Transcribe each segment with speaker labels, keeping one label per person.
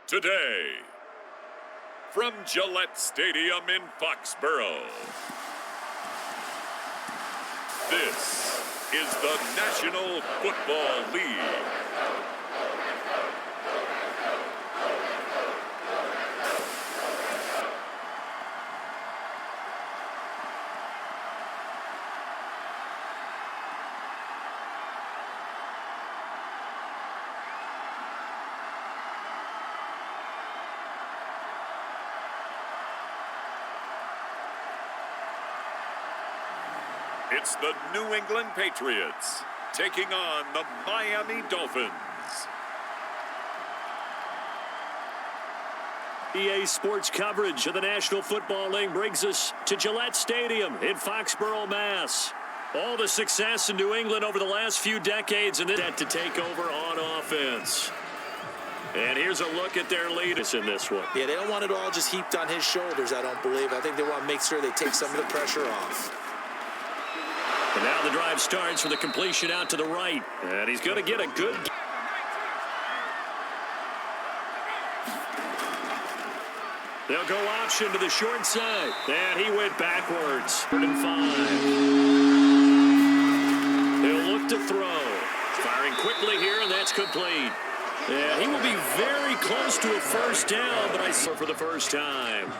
Speaker 1: Today, from Gillette Stadium in Foxborough, this is the National Football League. It's the New England Patriots taking on the Miami Dolphins.
Speaker 2: EA Sports coverage of the National Football League brings us to Gillette Stadium in Foxborough, Mass. All the success in New England over the last few decades and then to take over on offense. And here's a look at their leaders in this one.
Speaker 3: Yeah, they don't want it all just heaped on his shoulders, I don't believe. I think they want to make sure they take some of the pressure off.
Speaker 2: And now the drive starts with a completion out to the right. And he's going to get a good... They'll go option to the short side. And he went backwards. 3rd and 5. He'll look to throw. Firing quickly here, and that's complete. Yeah, he will be very close to a first down, but I saw for the first time.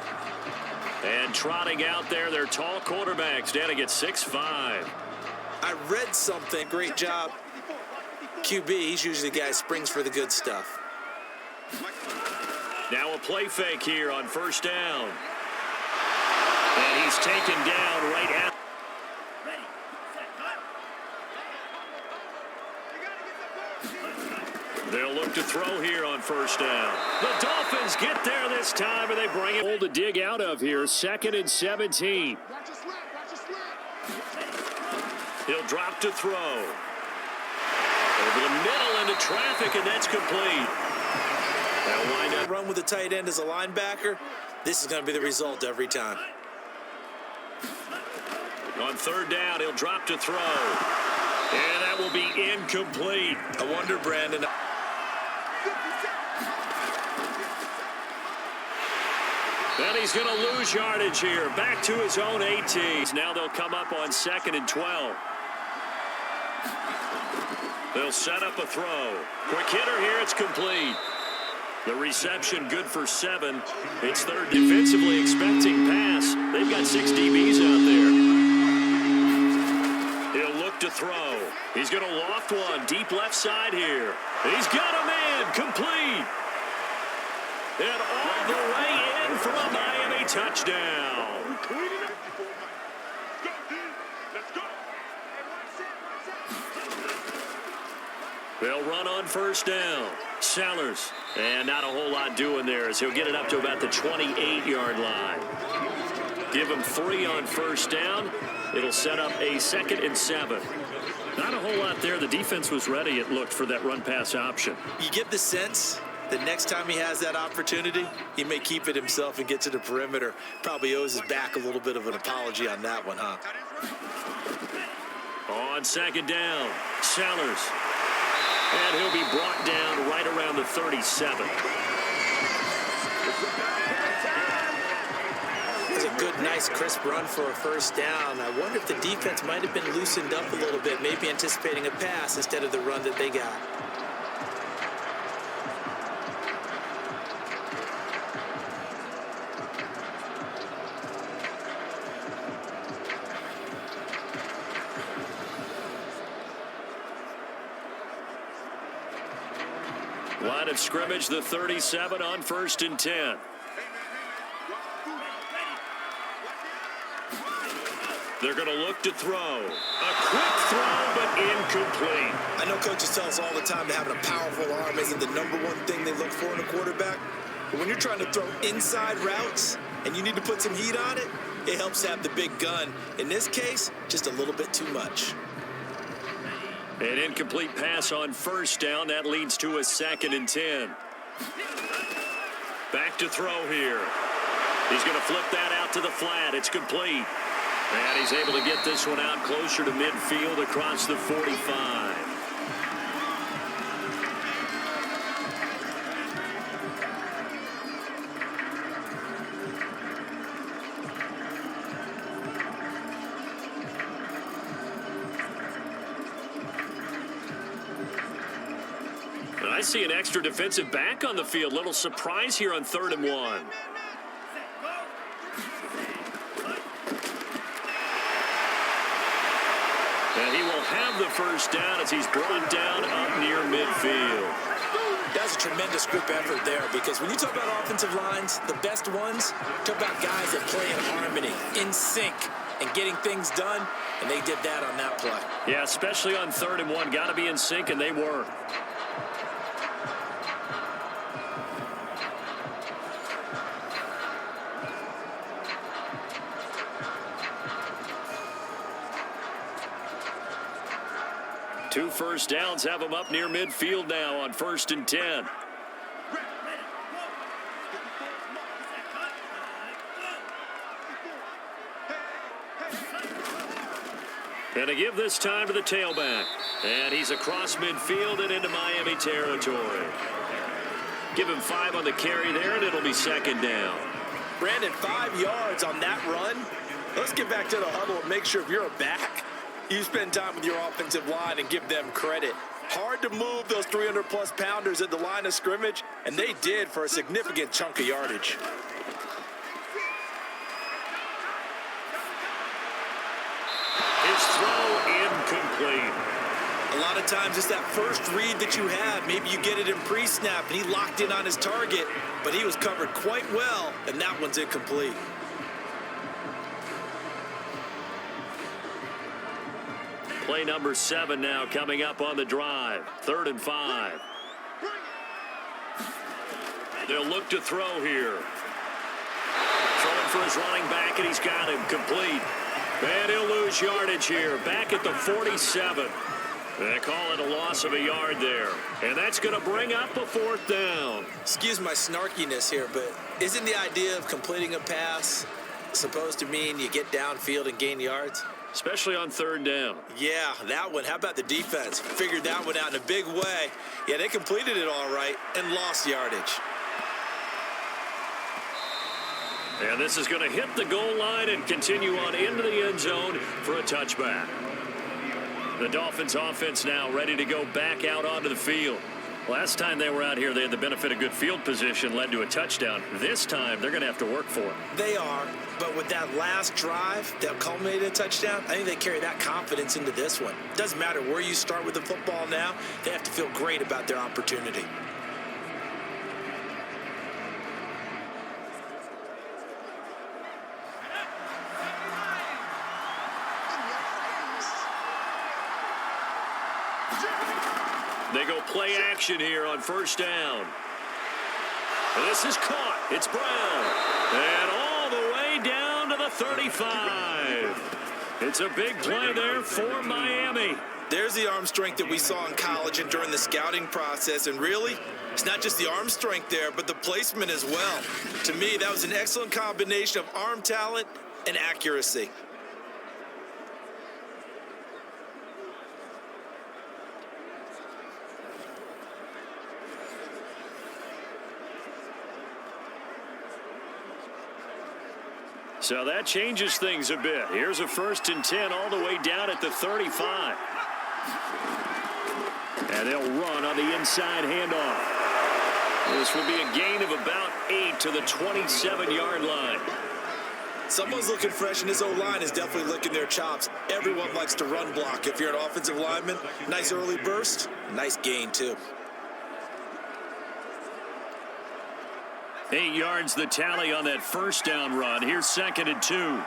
Speaker 2: And trotting out there, their tall quarterbacks standing at 6'5".
Speaker 3: I read something. Great job. QB, he's usually the guy who springs for the good stuff.
Speaker 2: Now a play fake here on first down. And he's taken down right at. They'll look to throw here on first down. The Dolphins get there this time, and they bring it to dig out of here. 2nd and 17. He'll drop to throw. Over the middle into traffic, and that's complete. They'll wind up.
Speaker 3: Run with the tight end as a linebacker. This is going to be the result every time.
Speaker 2: On 3rd down, he'll drop to throw. And that will be incomplete.
Speaker 3: I wonder, Brandon.
Speaker 2: And he's going to lose yardage here. Back to his own 18. Now they'll come up on 2nd and 12. They'll set up a throw. Quick hitter here. It's complete. The reception good for 7. It's 3rd. Defensively expecting pass. They've got 6 DBs out there. He'll look to throw. He's going to loft one. Deep left side here. He's got a man. Complete. And all the way in for a Miami touchdown. They'll run on first down. Sellers. And not a whole lot doing there as he'll get it up to about the 28-yard line. Give him 3 on first down. It'll set up a 2nd and 7. Not a whole lot there. The defense was ready, it looked, for that run-pass option.
Speaker 3: You get the sense the next time he has that opportunity, he may keep it himself and get to the perimeter. Probably owes his back a little bit of an apology on that one, huh?
Speaker 2: On 2nd down, Sellers. And he'll be brought down right around the 37.
Speaker 3: That's a good, nice, crisp run for a first down. I wonder if the defense might have been loosened up a little bit, maybe anticipating a pass instead of the run that they got.
Speaker 2: Line of scrimmage, the 37 on 1st and 10. They're going to look to throw. A quick throw, but incomplete.
Speaker 3: I know coaches tell us all the time that having a powerful arm isn't the #1 thing they look for in a quarterback. But when you're trying to throw inside routes and you need to put some heat on it, it helps have the big gun. In this case, just a little bit too much.
Speaker 2: An incomplete pass on first down. That leads to a 2nd and 10. Back to throw here. He's going to flip that out to the flat. It's complete. And he's able to get this one out closer to midfield across the 45. I see an extra defensive back on the field. Little surprise here on 3rd and 1. And he will have the first down as he's brought down up near midfield.
Speaker 3: That's a tremendous group effort there, because when you talk about offensive lines, the best ones, talk about guys that play in harmony, in sync, and getting things done, and they did that on that play.
Speaker 2: Yeah, especially on 3rd and 1. Got to be in sync, and they were. Two first downs have them up near midfield now on 1st and 10. And to give this time to the tailback. And he's across midfield and into Miami territory. Give him 5 on the carry there, and it'll be 2nd down.
Speaker 3: Brandon, 5 yards on that run. Let's get back to the huddle and make sure if you're a back, you spend time with your offensive line and give them credit. Hard to move those 300-plus pounders at the line of scrimmage, and they did for a significant chunk of yardage.
Speaker 2: His throw incomplete.
Speaker 3: A lot of times it's that first read that you have. Maybe you get it in pre-snap, and he locked in on his target, but he was covered quite well, and that one's incomplete.
Speaker 2: Play number 7 now coming up on the drive. 3rd and 5. They'll look to throw here. Throwing for his running back, and he's got him complete. And he'll lose yardage here. Back at the 47. They call it a loss of a yard there. And that's going to bring up a 4th down.
Speaker 3: Excuse my snarkiness here, but isn't the idea of completing a pass supposed to mean you get downfield and gain yards?
Speaker 2: Especially on 3rd down.
Speaker 3: Yeah, that one. How about the defense? Figured that one out in a big way. Yeah, they completed it all right and lost yardage.
Speaker 2: And this is going to hit the goal line and continue on into the end zone for a touchback. The Dolphins offense now ready to go back out onto the field. Last time they were out here, they had the benefit of good field position, led to a touchdown. This time, they're going to have to work for it.
Speaker 3: They are, but with that last drive that culminated in a touchdown, I think they carry that confidence into this one. Doesn't matter where you start with the football now, they have to feel great about their opportunity.
Speaker 2: They go play action here on 1st down. This is caught. It's Brown. And all the way down to the 35. It's a big play there for Miami.
Speaker 3: There's the arm strength that we saw in college and during the scouting process. And really, it's not just the arm strength there, but the placement as well. To me, that was an excellent combination of arm talent and accuracy.
Speaker 2: So that changes things a bit. Here's a 1st and 10 all the way down at the 35. And they'll run on the inside handoff. This will be a gain of about 8 to the 27-yard line.
Speaker 3: Someone's looking fresh, and his O-line is definitely licking their chops. Everyone likes to run block. If you're an offensive lineman, nice early burst, nice gain too.
Speaker 2: 8 yards the tally on that 1st down run. Here's 2nd and 2.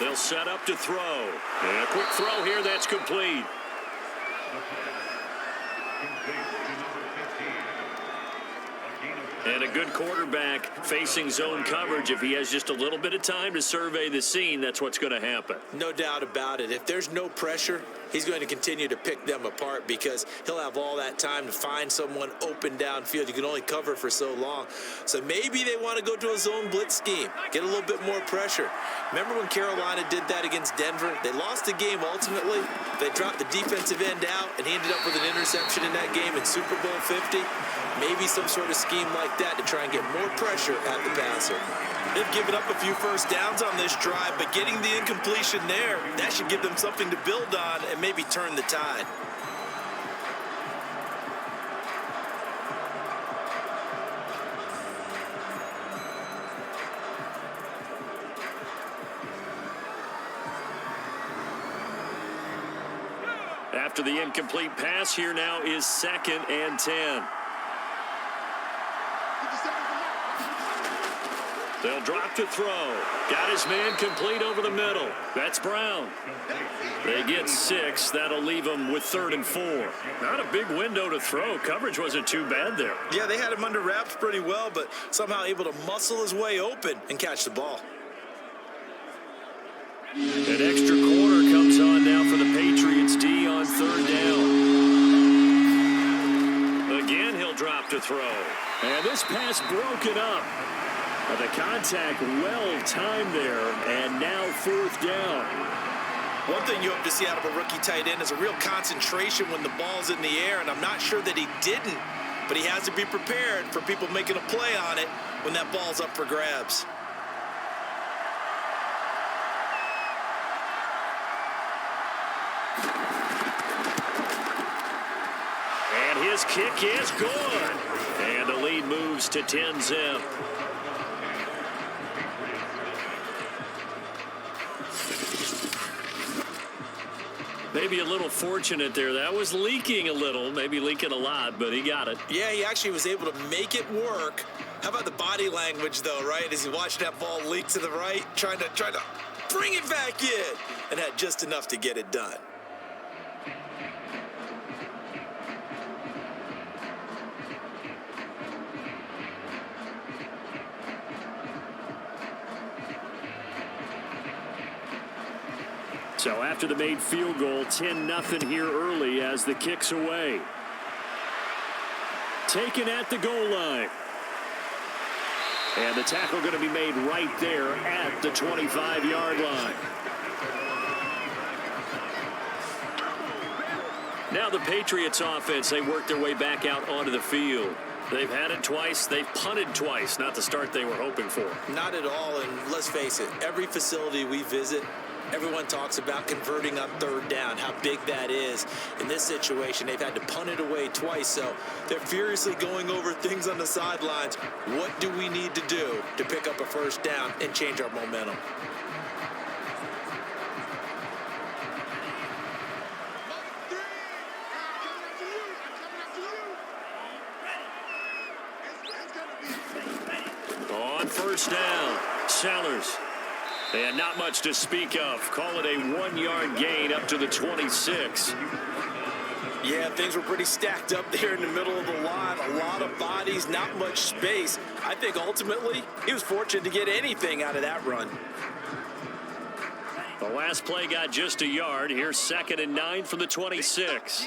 Speaker 2: They'll set up to throw. And a quick throw here that's complete. And a good quarterback facing zone coverage. If he has just a little bit of time to survey the scene, that's what's going to happen.
Speaker 3: No doubt about it. If there's no pressure, he's going to continue to pick them apart because he'll have all that time to find someone open downfield. You can only cover for so long. So maybe they want to go to a zone blitz scheme, get a little bit more pressure. Remember when Carolina did that against Denver? They lost the game ultimately. They dropped the defensive end out, and he ended up with an interception in that game in Super Bowl 50. Maybe some sort of scheme like that to try and get more pressure at the passer. They've given up a few first downs on this drive, but getting the incompletion there, that should give them something to build on and maybe turn the tide.
Speaker 2: After the incomplete pass, here now is 2nd and 10. They'll drop to throw. Got his man complete over the middle. That's Brown. They get 6. That'll leave them with 3rd and 4. Not a big window to throw. Coverage wasn't too bad there.
Speaker 3: Yeah, they had him under wraps pretty well, but somehow able to muscle his way open and catch the ball.
Speaker 2: An extra corner comes on now for the Patriots D on 3rd down. Again, he'll drop to throw. And this pass broken up. The contact well timed there, and now 4th down.
Speaker 3: One thing you hope to see out of a rookie tight end is a real concentration when the ball's in the air, and I'm not sure that he didn't, but he has to be prepared for people making a play on it when that ball's up for grabs.
Speaker 2: And his kick is good. And the lead moves to 10-zip. Maybe a little fortunate there. That was leaking a little, maybe leaking a lot, but he got it.
Speaker 3: Yeah, he actually was able to make it work. How about the body language, though, right? As he watched that ball leak to the right, trying to bring it back in, and had just enough to get it done.
Speaker 2: So after the made field goal, 10-0 here early as the kick's away. Taken at the goal line. And the tackle going to be made right there at the 25-yard line. Now the Patriots offense, they work their way back out onto the field. They've had it twice. They've punted twice. Not the start they were hoping for.
Speaker 3: Not at all, and let's face it, every facility we visit, everyone talks about converting on 3rd down, how big that is. In this situation, they've had to punt it away twice, so they're furiously going over things on the sidelines. What do we need to do to pick up a 1st down and change our momentum?
Speaker 2: On 1st down, Sellers. And not much to speak of. Call it a 1-yard gain up to the 26.
Speaker 3: Yeah, things were pretty stacked up there in the middle of the line. A lot of bodies, not much space. I think ultimately he was fortunate to get anything out of that run.
Speaker 2: The last play got just a yard. Here's 2nd and 9 from the 26.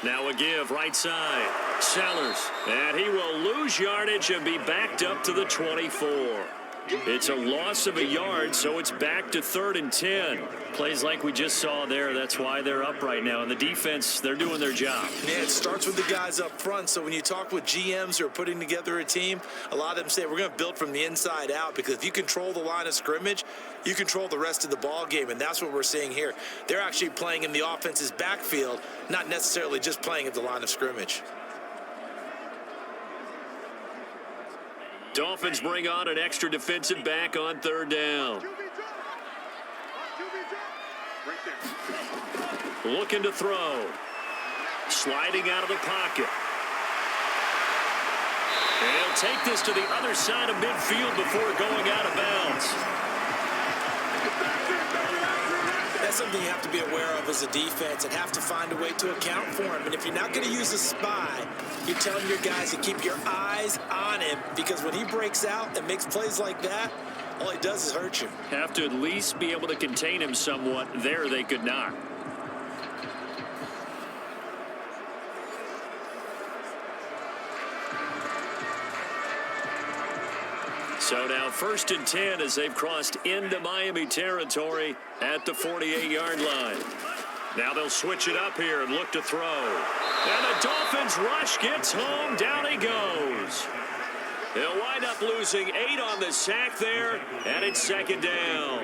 Speaker 2: Now a give right side. Sellers. And he will lose yardage and be backed up to the 24. It's a loss of a yard, so it's back to 3rd and 10. Plays like we just saw there. That's why they're up right now. And the defense, they're doing their job.
Speaker 3: Yeah, it starts with the guys up front. So when you talk with GMs who are putting together a team, a lot of them say we're going to build from the inside out, because if you control the line of scrimmage, you control the rest of the ball game. And that's what we're seeing here. They're actually playing in the offense's backfield, not necessarily just playing at the line of scrimmage.
Speaker 2: Dolphins bring on an extra defensive back on 3rd down. Looking to throw. Sliding out of the pocket. And he'll take this to the other side of midfield before going out of bounds.
Speaker 3: That's something you have to be aware of as a defense and have to find a way to account for him. And if you're not going to use a spy, you're telling your guys to keep your eyes on him, because when he breaks out and makes plays like that, all he does is hurt you.
Speaker 2: Have to at least be able to contain him somewhat. There they could not. So now 1st and 10 as they've crossed into Miami territory at the 48-yard line. Now they'll switch it up here and look to throw. And the Dolphins rush gets home. Down he goes. He'll wind up losing 8 on the sack there, and it's 2nd down.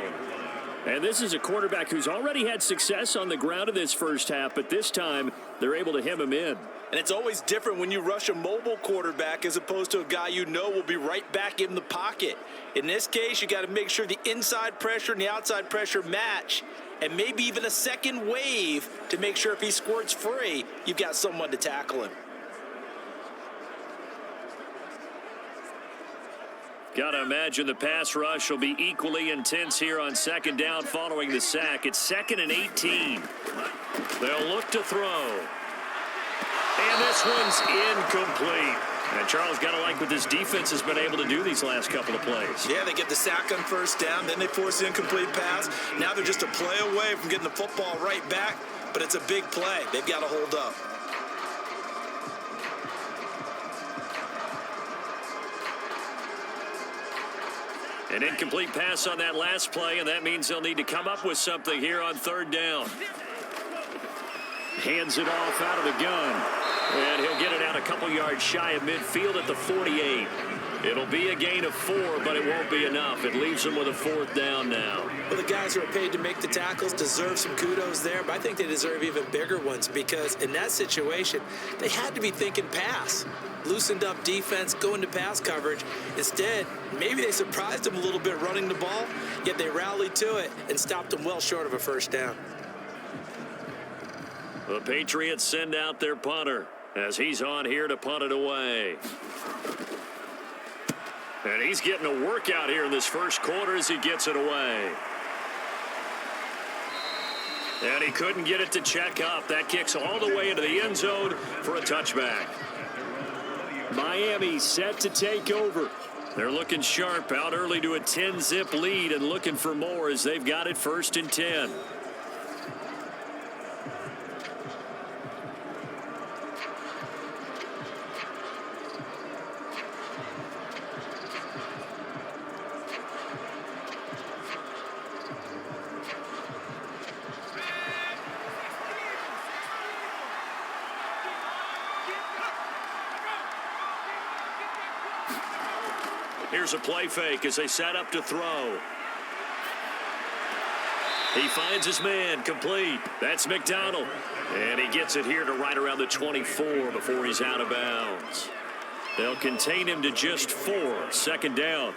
Speaker 2: And this is a quarterback who's already had success on the ground in this first half, but this time they're able to hem him in.
Speaker 3: And it's always different when you rush a mobile quarterback as opposed to a guy you know will be right back in the pocket. In this case, you got to make sure the inside pressure and the outside pressure match. and maybe even a second wave to make sure if he squirts free, you've got someone to tackle him.
Speaker 2: Got to imagine the pass rush will be equally intense here on second down following the sack. It's 2nd and 18. They'll look to throw. And this one's incomplete. And Charles, got to like what this defense has been able to do these last couple of plays.
Speaker 3: Yeah, they get the sack on first down, then they force the incomplete pass. Now they're just a play away from getting the football right back, but it's a big play. They've got to hold up.
Speaker 2: An incomplete pass on that last play, and that means they'll need to come up with something here on 3rd down. Hands it off out of the gun. And he'll get it out a couple yards shy of midfield at the 48. It'll be a gain of 4, but it won't be enough. It leaves them with a 4th down now.
Speaker 3: Well, the guys who are paid to make the tackles deserve some kudos there, but I think they deserve even bigger ones because in that situation, they had to be thinking pass. Loosened up defense, going to pass coverage. Instead, maybe they surprised them a little bit running the ball, yet they rallied to it and stopped them well short of a first down.
Speaker 2: The Patriots send out their punter as he's on here to punt it away. And he's getting a workout here in this first quarter as he gets it away. And he couldn't get it to check up. That kicks all the way into the end zone for a touchback. Miami set to take over. They're looking sharp out early to a 10-zip lead and looking for more as they've got it 1st and 10. Here's a play fake as they set up to throw. He finds his man, complete. That's McDonald. And he gets it here to right around the 24 before he's out of bounds. They'll contain him to just 4. 2nd down.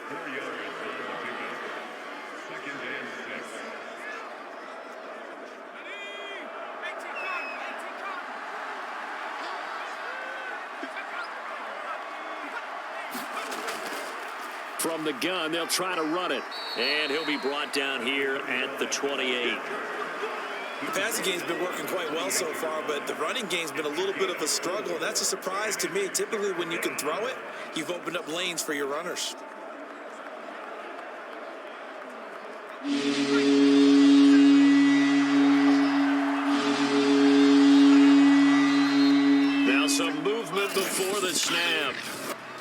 Speaker 2: From the gun, they'll try to run it. And he'll be brought down here at the 28.
Speaker 3: The passing game's been working quite well so far, but the running game's been a little bit of a struggle, and that's a surprise to me. Typically, when you can throw it, you've opened up lanes for your runners.
Speaker 2: Now some movement before the snap.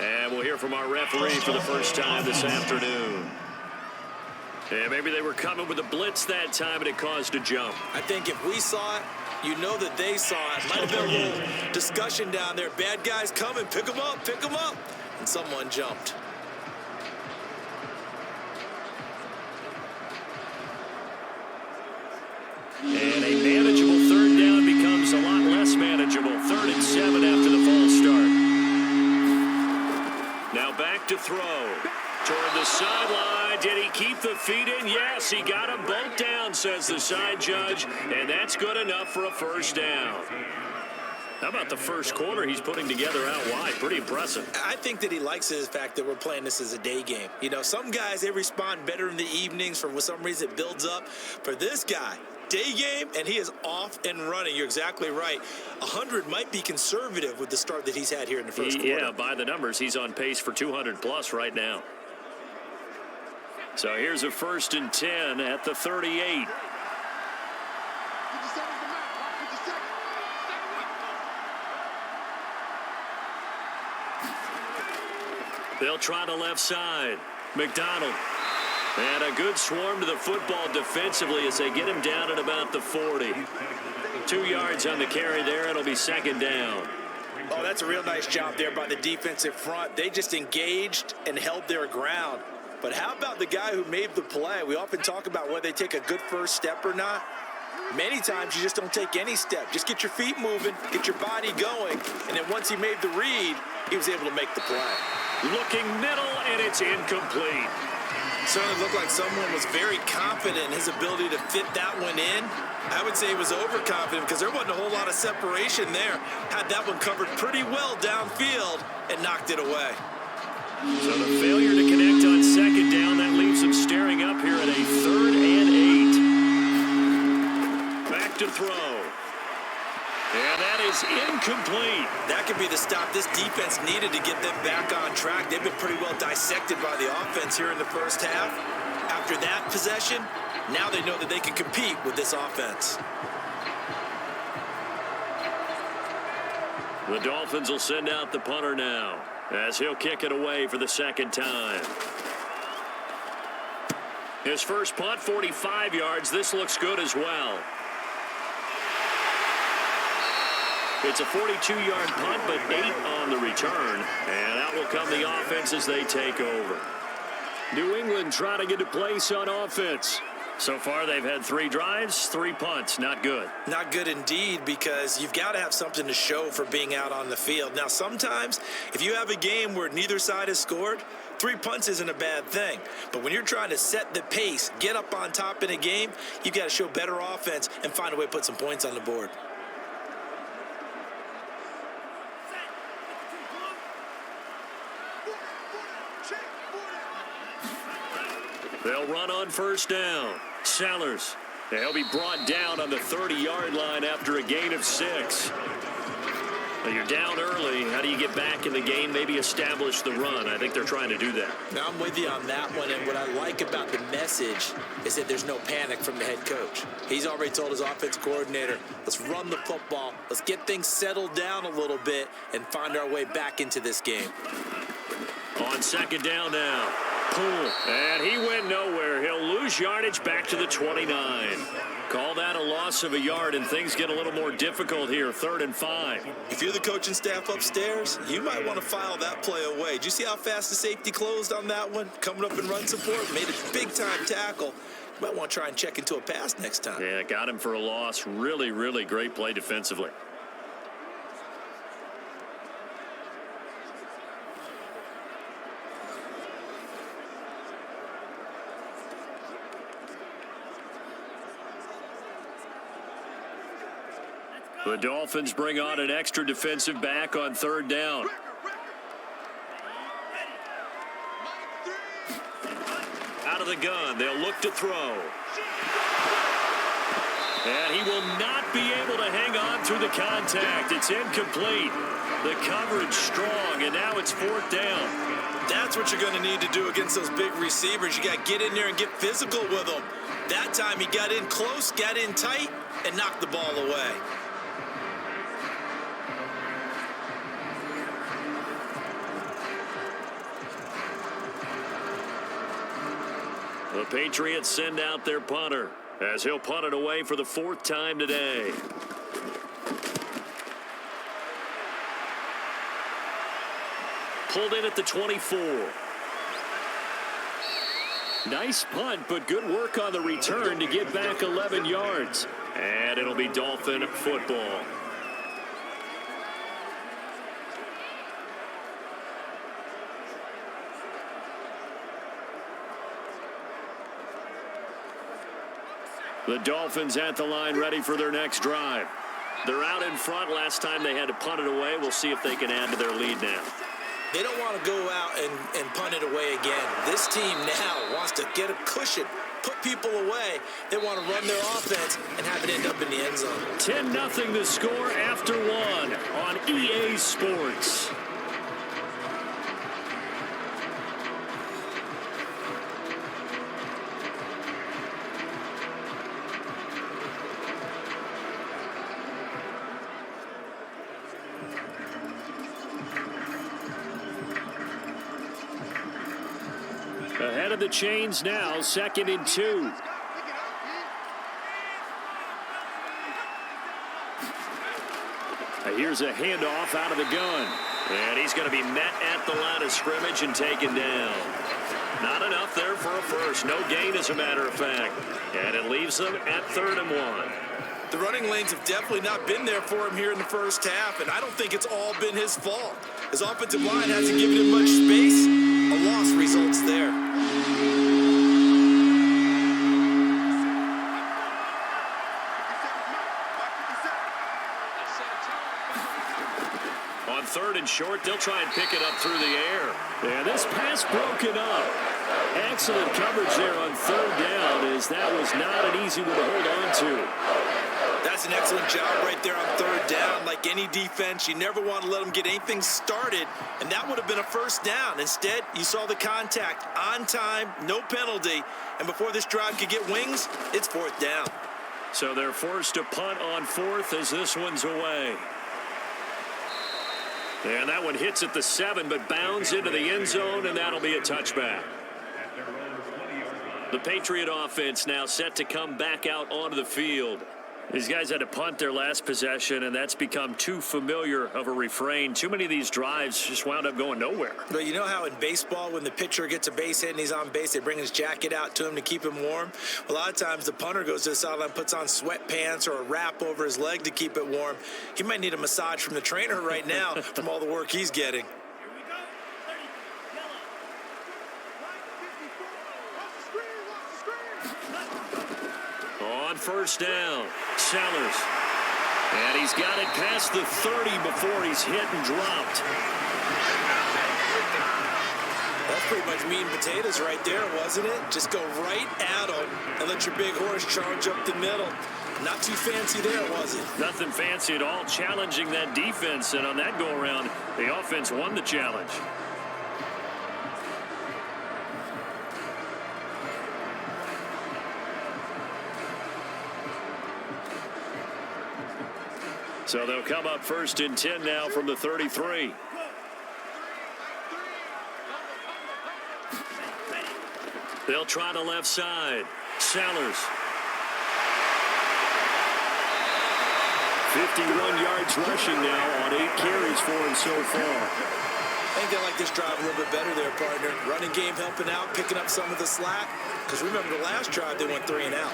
Speaker 2: And we'll hear from our referee for the first time this afternoon. And maybe they were coming with a blitz that time and it caused a jump.
Speaker 3: I think if we saw it, you know that they saw it. Might have been a little discussion down there. Bad guys coming, pick them up, pick them up. And someone jumped.
Speaker 2: And a manageable 3rd down becomes a lot less manageable. 3rd and 7 after the false start. Now back to throw. Toward the sideline. Did he keep the feet in? Yes, he got them both down, says the side judge. And that's good enough for a 1st down. How about the first quarter he's putting together out wide? Pretty impressive.
Speaker 3: I think that he likes the fact that we're playing this as a day game. You know, some guys, they respond better in the evenings. For some reason, it builds up. For this guy, day game, and he is off and running. You're exactly right. 100 might be conservative with the start that he's had here in the first quarter.
Speaker 2: Yeah, by the numbers, he's on pace for 200+ right now. So here's a 1st and 10 at the 38. They'll try the left side. McDonald. And a good swarm to the football defensively as they get him down at about the 40. 2 yards on the carry there. It'll be 2nd down.
Speaker 3: Oh, that's a real nice job there by the defensive front. They just engaged and held their ground. But how about the guy who made the play? We often talk about whether they take a good first step or not. Many times you just don't take any step. Just get your feet moving, get your body going, and then once he made the read, he was able to make the play.
Speaker 2: Looking middle, and it's incomplete.
Speaker 3: Certainly looked like someone was very confident in his ability to fit that one in. I would say he was overconfident because there wasn't a whole lot of separation there. Had that one covered pretty well downfield and knocked it away.
Speaker 2: So the failure to connect on second down, that leaves him staring up here at a 3rd and 8. Back to throw. And that is incomplete.
Speaker 3: That could be the stop this defense needed to get them back on track. They've been pretty well dissected by the offense here in the first half. After that possession, now they know that they can compete with this offense.
Speaker 2: The Dolphins will send out the punter now, as he'll kick it away for the second time. His first punt, 45 yards. This looks good as well. It's a 42-yard punt, but 8 on the return. And out will come the offense as they take over. New England trying to get a place on offense. So far, they've had 3 drives, 3 punts. Not good.
Speaker 3: Not good indeed, because you've got to have something to show for being out on the field. Now, sometimes, if you have a game where neither side has scored, 3 punts isn't a bad thing. But when you're trying to set the pace, get up on top in a game, you've got to show better offense and find a way to put some points on the board.
Speaker 2: They'll run on first down. Sellers. They'll be brought down on the 30-yard line after a gain of 6. Well, you're down early. How do you get back in the game? Maybe establish the run. I think they're trying to do that.
Speaker 3: Now, I'm with you on that one, and what I like about the message is that there's no panic from the head coach. He's already told his offense coordinator, let's run the football, let's get things settled down a little bit and find our way back into this game.
Speaker 2: On second down now. Pull. And he went nowhere. He'll lose yardage back to the 29. Call that a loss of a yard, and things get a little more difficult here. 3rd and 5.
Speaker 3: If you're the coaching staff upstairs, you might want to file that play away. Did you see how fast the safety closed on that one? Coming up in run support, made a big-time tackle. You might want to try and check into a pass next time.
Speaker 2: Yeah, got him for a loss. Really, really great play defensively. The Dolphins bring on an extra defensive back on 3rd down. Out of the gun, they'll look to throw. And he will not be able to hang on through the contact. It's incomplete. The coverage strong, and now it's 4th down.
Speaker 3: That's what you're going to need to do against those big receivers. You got to get in there and get physical with them. That time he got in close, got in tight, and knocked the ball away.
Speaker 2: The Patriots send out their punter as he'll punt it away for the 4th time today. Pulled in at the 24. Nice punt, but good work on the return to get back 11 yards. And it'll be Dolphin football. The Dolphins at the line ready for their next drive. They're out in front. Last time they had to punt it away. We'll see if they can add to their lead now.
Speaker 3: They don't want to go out and punt it away again. This team now wants to get a cushion, put people away. They want to run their offense and have it end up in the end zone.
Speaker 2: 10-0 the score after 1 on EA Sports. Ahead of the chains now, 2nd and 2. Here's a handoff out of the gun. And he's going to be met at the line of scrimmage and taken down. Not enough there for a first. No gain, as a matter of fact. And it leaves them at 3rd and 1.
Speaker 3: The running lanes have definitely not been there for him here in the first half, and I don't think it's all been his fault. His offensive line hasn't given him much space. A loss results there.
Speaker 2: On 3rd and short, they'll try and pick it up through the air. And this pass broken up. Excellent coverage there on 3rd down, as that was not an easy one to hold on to.
Speaker 3: That's an excellent job right there on 3rd down. Like any defense, you never want to let them get anything started, and that would have been a 1st down. Instead, you saw the contact on time, no penalty, and before this drive could get wings, it's 4th down.
Speaker 2: So they're forced to punt on 4th as this one's away. And that one hits at the 7, but bounds into the end zone, and that'll be a touchback. The Patriot offense now set to come back out onto the field. These guys had to punt their last possession, and that's become too familiar of a refrain. Too many of these drives just wound up going nowhere.
Speaker 3: But you know how in baseball, when the pitcher gets a base hit and he's on base, they bring his jacket out to him to keep him warm? A lot of times the punter goes to the sideline, puts on sweatpants or a wrap over his leg to keep it warm. He might need a massage from the trainer right now from all the work he's getting.
Speaker 2: On 1st down, Sellers. And he's got it past the 30 before he's hit and dropped.
Speaker 3: That's pretty much meat and potatoes right there, wasn't it? Just go right at him and let your big horse charge up the middle. Not too fancy there, was it?
Speaker 2: Nothing fancy at all, challenging that defense. And on that go-around, the offense won the challenge. So they'll come up 1st and 10 now from the 33. They'll try the left side. Sellers. 51 yards rushing now on 8 carries for him so far.
Speaker 3: I think they like this drive a little bit better there, partner. Running game helping out, picking up some of the slack. Because remember the last drive, they went 3 and out.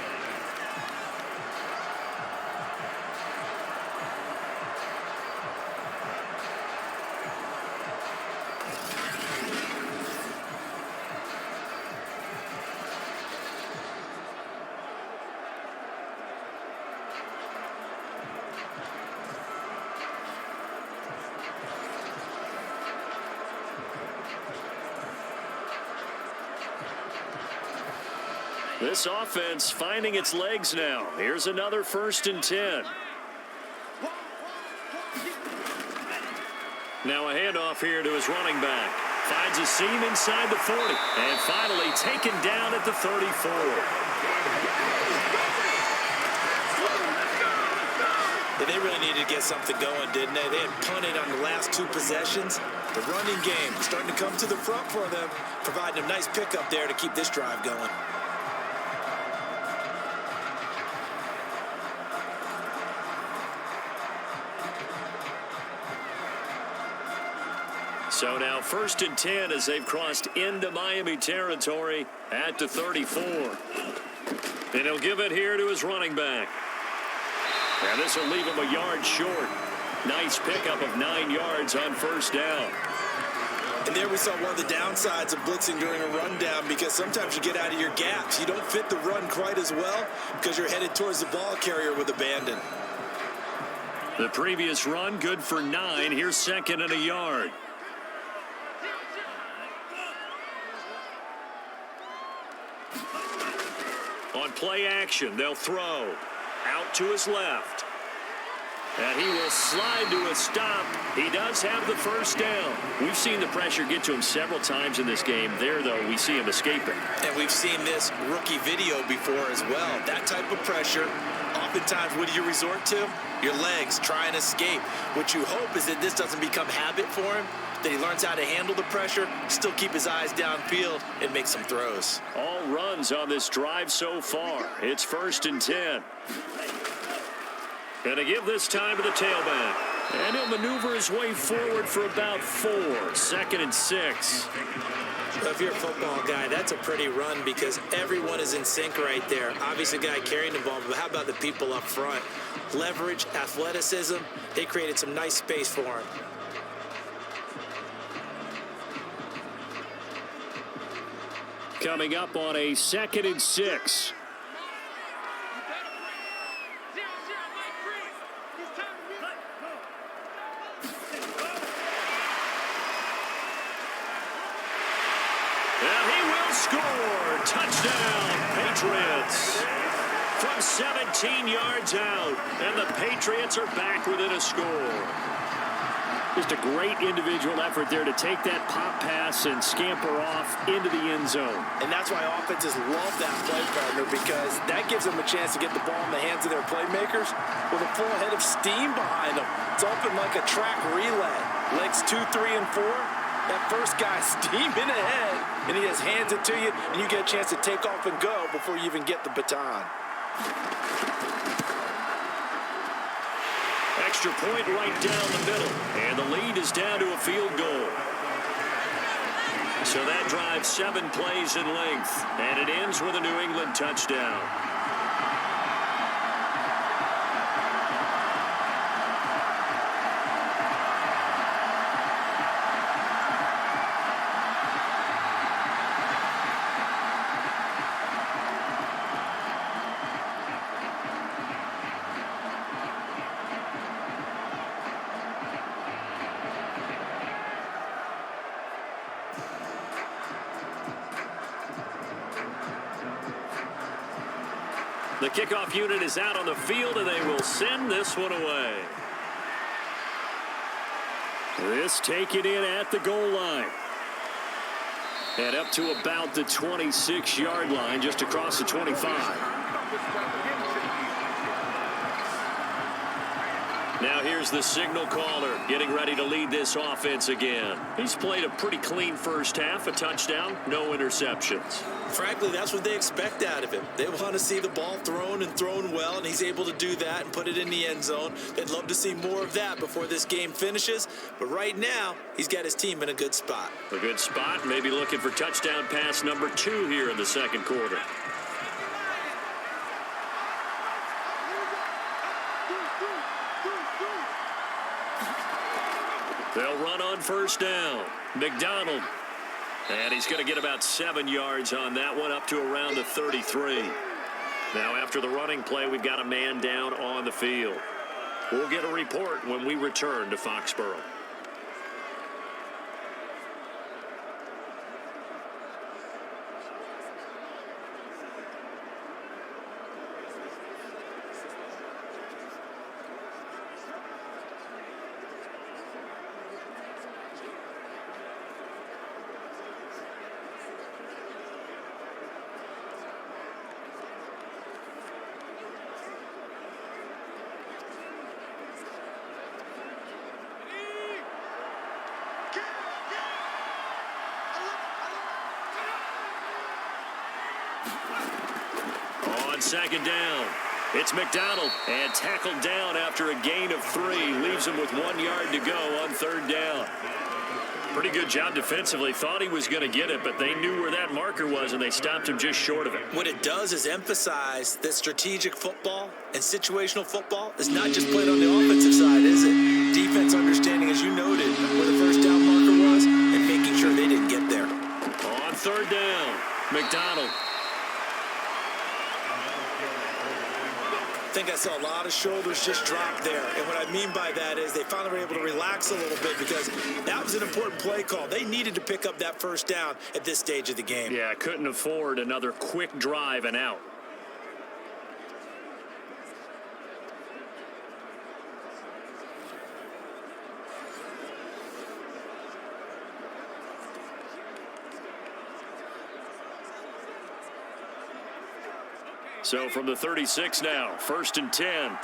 Speaker 2: This offense finding its legs now. Here's another 1st and 10. Now a handoff here to his running back. Finds a seam inside the 40. And finally taken down at the 34.
Speaker 3: Yeah, they really needed to get something going, didn't they? They had punted on the last 2 possessions. The running game starting to come to the front for them, providing a nice pickup there to keep this drive going.
Speaker 2: So now 1st and 10 as they've crossed into Miami territory at the 34. And he'll give it here to his running back. And this will leave him a yard short. Nice pickup of 9 yards on 1st down.
Speaker 3: And there we saw one of the downsides of blitzing during a rundown, because sometimes you get out of your gaps. You don't fit the run quite as well because you're headed towards the ball carrier with abandon.
Speaker 2: The previous run good for 9. Here's 2nd and a yard. On play action, they'll throw. Out to his left. And he will slide to a stop. He does have the 1st down. We've seen the pressure get to him several times in this game. There, though, we see him escaping.
Speaker 3: And we've seen this rookie video before as well. That type of pressure, oftentimes, what do you resort to? Your legs, try and escape. What you hope is that this doesn't become habit for him, that he learns how to handle the pressure, still keep his eyes downfield, and make some throws.
Speaker 2: All runs on this drive so far. It's 1st and 10. Going to give this time to the tailback. And he'll maneuver his way forward for about 4. 2nd and 6.
Speaker 3: Well, if you're a football guy, that's a pretty run because everyone is in sync right there. Obviously, the guy carrying the ball, but how about the people up front? Leverage, athleticism, they created some nice space for him.
Speaker 2: Coming up on a 2nd and 6. score. Touchdown, Patriots. From 17 yards out, and the Patriots are back within a score. Just a great individual effort there to take that pop pass and scamper off into the end zone.
Speaker 3: And that's why offenses love that play partner, because that gives them a chance to get the ball in the hands of their playmakers with a full head of steam behind them. It's open like a track relay. Legs 2, 3, and 4. That first guy steaming ahead, and he just hands it to you, and you get a chance to take off and go before you even get the baton.
Speaker 2: Extra point right down the middle, and the lead is down to a field goal. So that drives 7 plays in length, and it ends with a New England touchdown. The kickoff unit is out on the field, and they will send this one away. This taken in at the goal line. And up to about the 26-yard line, just across the 25. Now here's the signal caller getting ready to lead this offense again. He's played a pretty clean first half, a touchdown, no interceptions.
Speaker 3: Frankly, that's what they expect out of him. They want to see the ball thrown and thrown well, and he's able to do that and put it in the end zone. They'd love to see more of that before this game finishes, but right now, he's got his team in a good spot.
Speaker 2: A good spot, maybe looking for touchdown pass number 2 here in the second quarter. They'll run on first down. McDonald. And he's going to get about 7 yards on that one, up to around the 33. Now, after the running play, we've got a man down on the field. We'll get a report when we return to Foxborough. On second down, it's McDonald, and tackled down after a gain of 3. Leaves him with 1 yard to go on third down. Pretty good job defensively. Thought he was going to get it, but they knew where that marker was, and they stopped him just short of it.
Speaker 3: What it does is emphasize that strategic football and situational football is not just played on the offensive side, is it? Defense understanding, as you noted, where the first down marker was and making sure they didn't get there.
Speaker 2: On third down, McDonald.
Speaker 3: I think I saw a lot of shoulders just drop there. And what I mean by that is they finally were able to relax a little bit, because that was an important play call. They needed to pick up that first down at this stage of the game.
Speaker 2: Yeah, couldn't afford another quick drive and out. So from the 36 now, 1st and 10.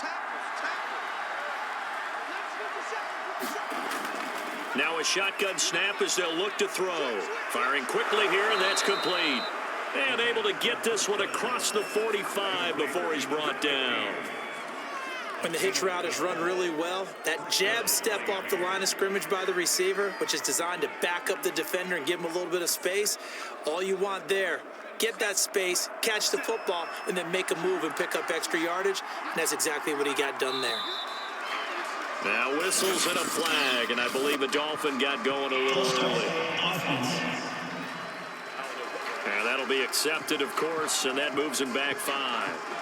Speaker 2: Now a shotgun snap as they'll look to throw. Firing quickly here, and that's complete. And able to get this one across the 45 before he's brought down.
Speaker 3: When the hitch route is run really well, that jab step off the line of scrimmage by the receiver, which is designed to back up the defender and give him a little bit of space, all you want there, get that space, catch the football, and then make a move and pick up extra yardage, and that's exactly what he got done there.
Speaker 2: Now whistles and a flag, and I believe the Dolphin got going a little early. And that'll be accepted, of course, and that moves him back 5.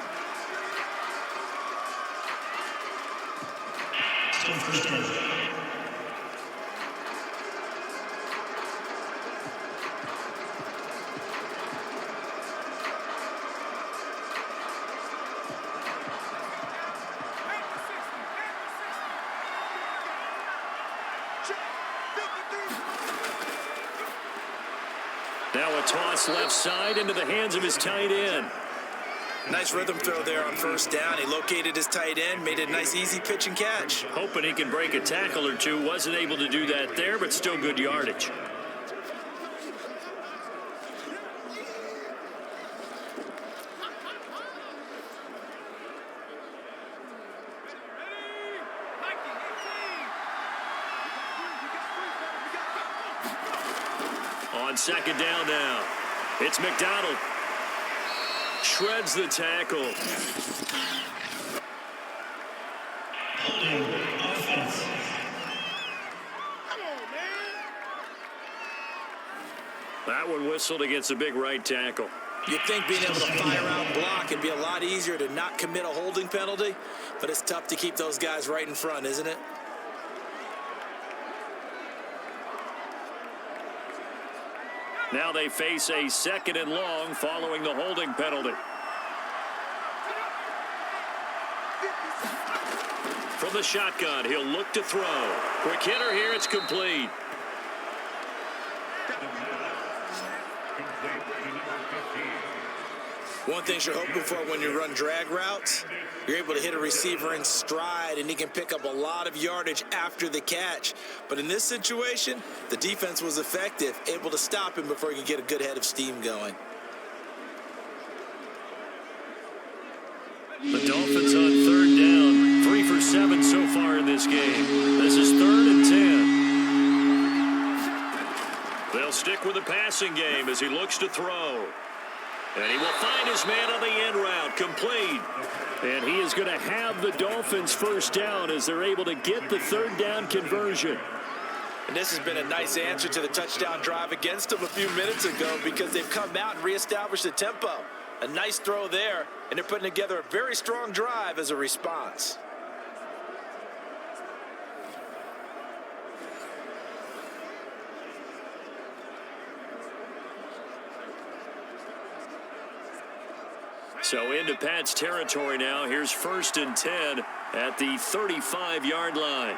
Speaker 2: Now a toss left side into the hands of his tight end.
Speaker 3: Nice rhythm throw there on first down. He located his tight end, made it a nice easy pitch and catch.
Speaker 2: Hoping he can break a tackle or two. Wasn't able to do that there, but still good yardage. On second down now, it's McDonald. Shreds the tackle. That one whistled against a big right tackle.
Speaker 3: You'd think being able to fire out and block it'd be a lot easier to not commit a holding penalty, but it's tough to keep those guys right in front, isn't it?
Speaker 2: Now they face a second and long following the holding penalty. From the shotgun, he'll look to throw. Quick hitter here, it's complete.
Speaker 3: One thing you're hoping for when you run drag routes, you're able to hit a receiver in stride and he can pick up a lot of yardage after the catch. But in this situation, the defense was effective, able to stop him before he could get a good head of steam going.
Speaker 2: The Dolphins on third down, 3 for 7 so far in this game. This is 3rd and 10. They'll stick with the passing game as he looks to throw. And he will find his man on the end route, complete. And he is going to have the Dolphins first down as they're able to get the third down conversion.
Speaker 3: And this has been a nice answer to the touchdown drive against them a few minutes ago because they've come out and reestablished the tempo. A nice throw there, and they're putting together a very strong drive as a response.
Speaker 2: So into Pat's territory now. Here's 1st and 10 at the 35-yard line.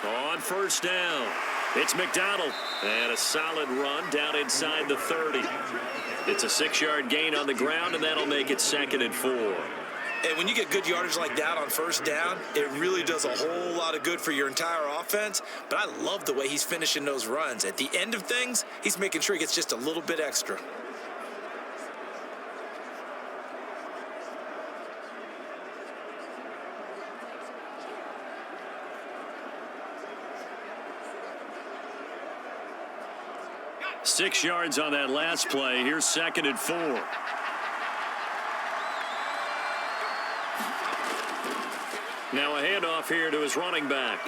Speaker 2: On first down, it's McDonald. And a solid run down inside the 30. It's a 6-yard gain on the ground, and that'll make it 2nd and 4.
Speaker 3: And when you get good yardage like that on first down, it really does a whole lot of good for your entire offense. But I love the way he's finishing those runs. At the end of things, he's making sure he gets just a little bit extra.
Speaker 2: Six yards on that last play. Here's 2nd and 4. Now a handoff here to his running back.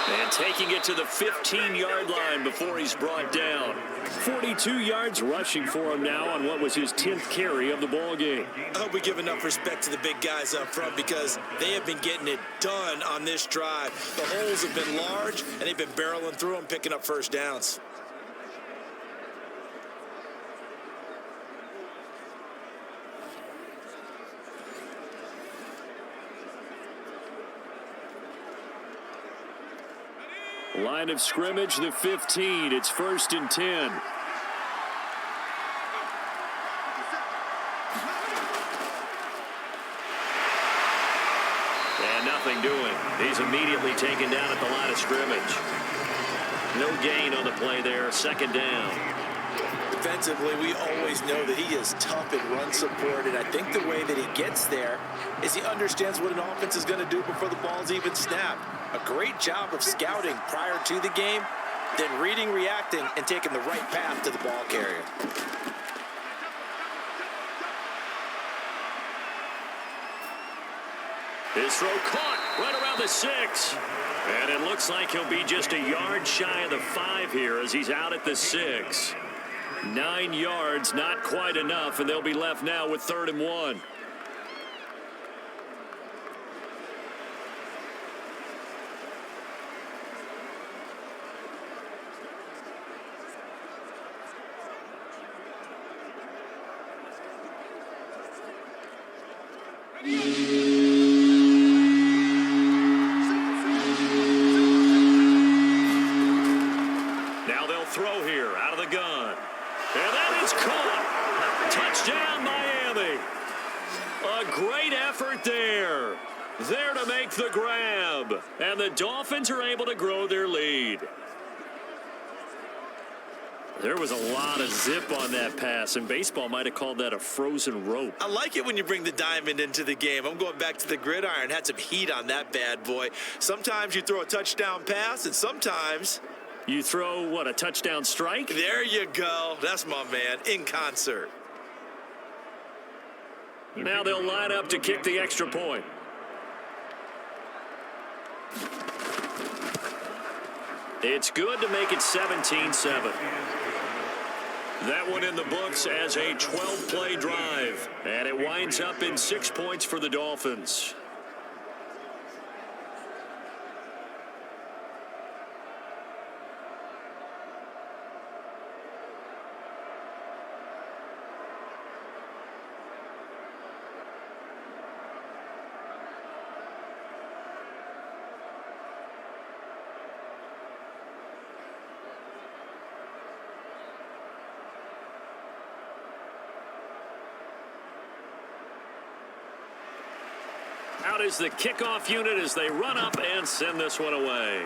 Speaker 2: And taking it to the 15-yard line before he's brought down. 42 yards rushing for him now on what was his 10th carry of the ball game.
Speaker 3: I hope we give enough respect to the big guys up front because they have been getting it done on this drive. The holes have been large, and they've been barreling through them, picking up first downs.
Speaker 2: Line of scrimmage, the 15. It's 1st and 10. And nothing doing. He's immediately taken down at the line of scrimmage. No gain on the play there. 2nd down.
Speaker 3: Defensively, we always know that he is tough in run support, and I think the way that he gets there is he understands what an offense is going to do before the ball's even snapped. A great job of scouting prior to the game, then reading, reacting, and taking the right path to the ball carrier.
Speaker 2: His throw caught right around the 6. And it looks like he'll be just a yard shy of the 5 here as he's out at the 6. 9 yards, not quite enough, and they'll be left now with 3rd and 1. There to make the grab. And the Dolphins are able to grow their lead. There was a lot of zip on that pass, and baseball might have called that a frozen rope.
Speaker 3: I like it when you bring the diamond into the game. I'm going back to the gridiron. Had some heat on that bad boy. Sometimes you throw a touchdown pass, and sometimes
Speaker 2: you throw, what, a touchdown strike?
Speaker 3: There you go. That's my man, in concert.
Speaker 2: Now they'll line up to kick the extra point. It's good to make it 17-7. That one in the books as a 12-play drive. And it winds up in 6 points for the Dolphins. Out is the kickoff unit as they run up and send this one away.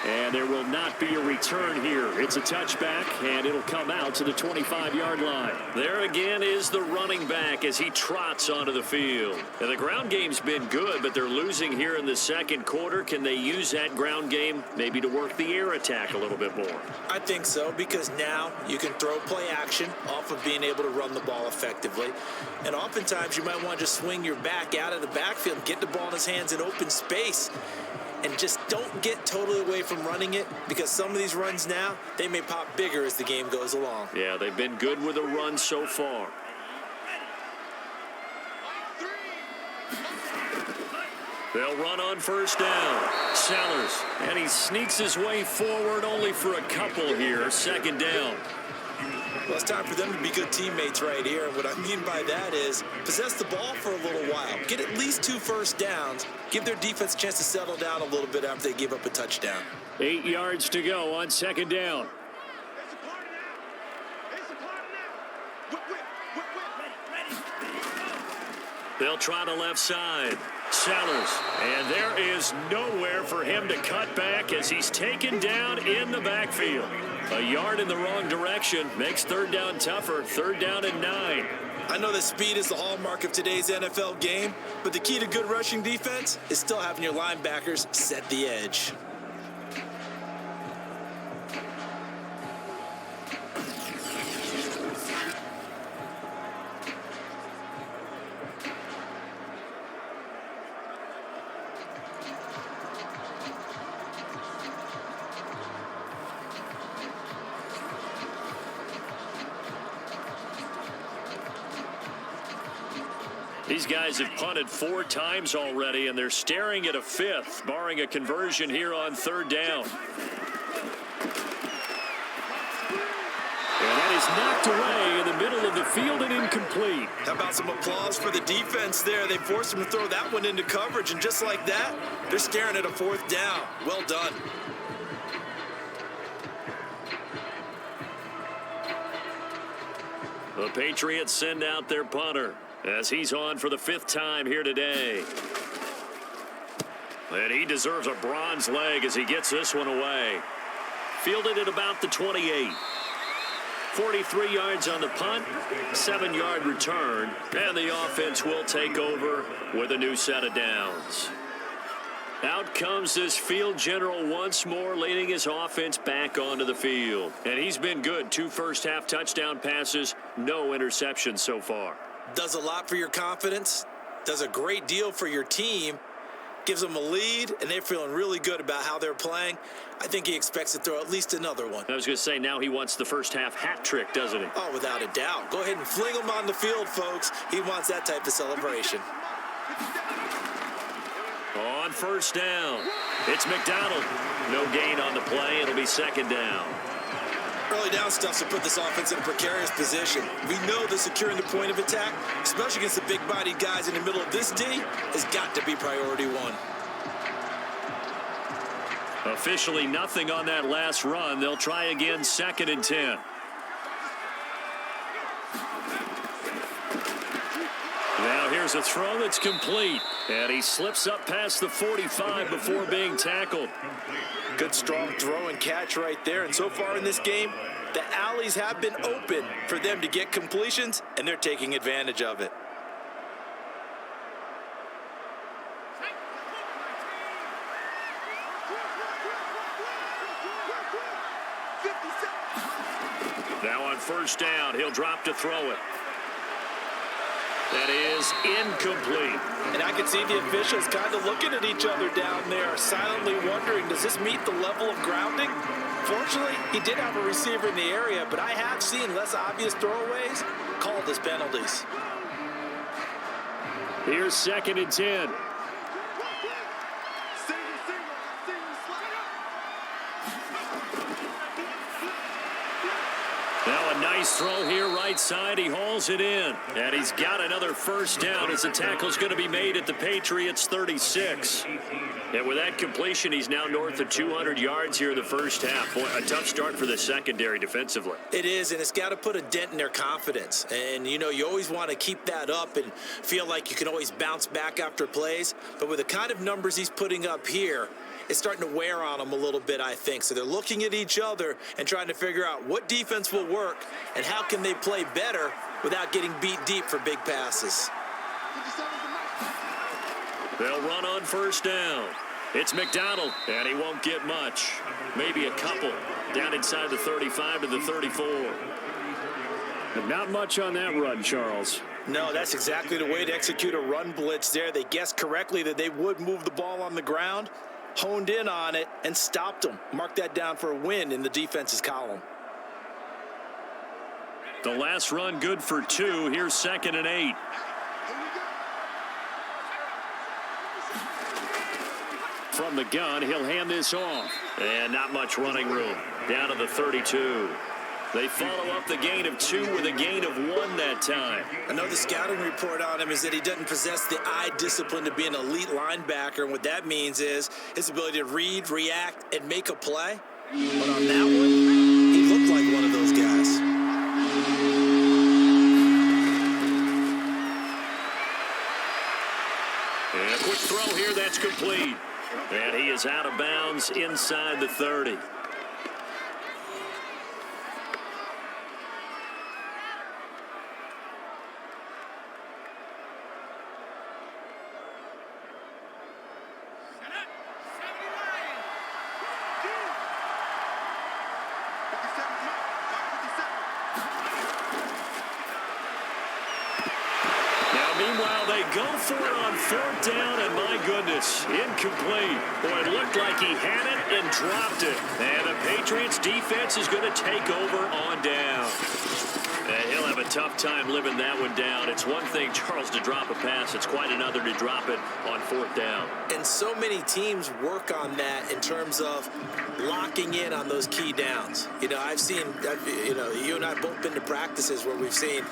Speaker 2: And there will not be a return here. It's a touchback, and it'll come out to the 25-yard line. There again is the running back as he trots onto the field. And the ground game's been good, but they're losing here in the second quarter. Can they use that ground game maybe to work the air attack a little bit more?
Speaker 3: I think so, because now you can throw play action off of being able to run the ball effectively. And oftentimes you might want to just swing your back out of the backfield, get the ball in his hands in open space. And just don't get totally away from running it, because some of these runs now, they may pop bigger as the game goes along.
Speaker 2: Yeah, they've been good with a run so far. They'll run on first down. Sellers, and he sneaks his way forward only for a couple here. Second down.
Speaker 3: Well, it's time for them to be good teammates right here. And what I mean by that is possess the ball for a little while. Get at least 2 first downs. Give their defense a chance to settle down a little bit after they give up a touchdown.
Speaker 2: 8 yards to go on second down. They'll try the left side. Sellers, and there is nowhere for him to cut back as he's taken down in the backfield. A yard in the wrong direction makes third down tougher. Third down and 9.
Speaker 3: I know that speed is the hallmark of today's NFL game, but the key to good rushing defense is still having your linebackers set the edge.
Speaker 2: These guys have punted 4 times already, and they're staring at a 5th, barring a conversion here on third down. And that is knocked away in the middle of the field and incomplete.
Speaker 3: How about some applause for the defense there? They forced him to throw that one into coverage, and just like that, they're staring at a 4th down. Well done.
Speaker 2: The Patriots send out their punter as he's on for the 5th time here today. And he deserves a bronze leg as he gets this one away. Fielded at about the 28. 43 yards on the punt, 7-yard return, and the offense will take over with a new set of downs. Out comes this field general once more, leading his offense back onto the field. And he's been good. 2 first-half touchdown passes, no interceptions so far.
Speaker 3: Does a lot for your confidence, does a great deal for your team, gives them a lead, and they're feeling really good about how they're playing. I think he expects to throw at least another one.
Speaker 2: I was going to say, now he wants the first-half hat trick, doesn't he?
Speaker 3: Oh, without a doubt. Go ahead and fling him on the field, folks. He wants that type of celebration.
Speaker 2: On first down, it's McDonald. No gain on the play. It'll be second down.
Speaker 3: Early down stuff to put this offense in a precarious position. We know that securing the point of attack, especially against the big-bodied guys in the middle of this D, has got to be priority 1.
Speaker 2: Officially nothing on that last run. They'll try again, 2nd and 10. Here's a throw that's complete. And he slips up past the 45 before being tackled.
Speaker 3: Good, strong throw and catch right there. And so far in this game, the alleys have been open for them to get completions, and they're taking advantage of it.
Speaker 2: Now on first down, he'll drop to throw it. That is incomplete.
Speaker 3: And I can see the officials kind of looking at each other down there, silently wondering, does this meet the level of grounding? Fortunately, he did have a receiver in the area, but I have seen less obvious throwaways called as penalties.
Speaker 2: Here's 2nd and 10. Now a nice throw here right side. He hauls it in. And he's got another first down as the tackle's going to be made at the Patriots 36. And with that completion, he's now north of 200 yards here in the first half. Boy, a tough start for the secondary defensively.
Speaker 3: It is, and it's got to put a dent in their confidence. And, you know, you always want to keep that up and feel like you can always bounce back after plays. But with the kind of numbers he's putting up here, it's starting to wear on them a little bit, I think. So they're looking at each other and trying to figure out what defense will work and how can they play better without getting beat deep for big passes.
Speaker 2: They'll run on first down. It's McDonald, and he won't get much. Maybe a couple. Down inside the 35 to the 34.
Speaker 4: But not much on that run, Charles.
Speaker 3: No, that's exactly the way to execute a run blitz there. They guessed correctly that they would move the ball on the ground, honed in on it, and stopped them. Mark that down for a win in the defense's column.
Speaker 2: The last run good for 2. Here's 2nd and 8. From the gun, he'll hand this off. And not much running room. Down to the 32. They follow up the gain of 2 with a gain of 1 that time.
Speaker 3: I know the scouting report on him is that he doesn't possess the eye discipline to be an elite linebacker. And what that means is his ability to read, react, and make a play. But on that one, he looked like one of those guys.
Speaker 2: And a quick throw here, that's complete. And he is out of bounds inside the 30. Meanwhile, they go for it on 4th down, and my goodness, incomplete. Boy, it looked like he had it and dropped it. And the Patriots defense is going to take over on down. And he'll have a tough time living that one down. It's one thing, Charles, to drop a pass. It's quite another to drop it on 4th down.
Speaker 3: And so many teams work on that in terms of locking in on those key downs. You know, I've seen, you and I have both been to practices where we've seen,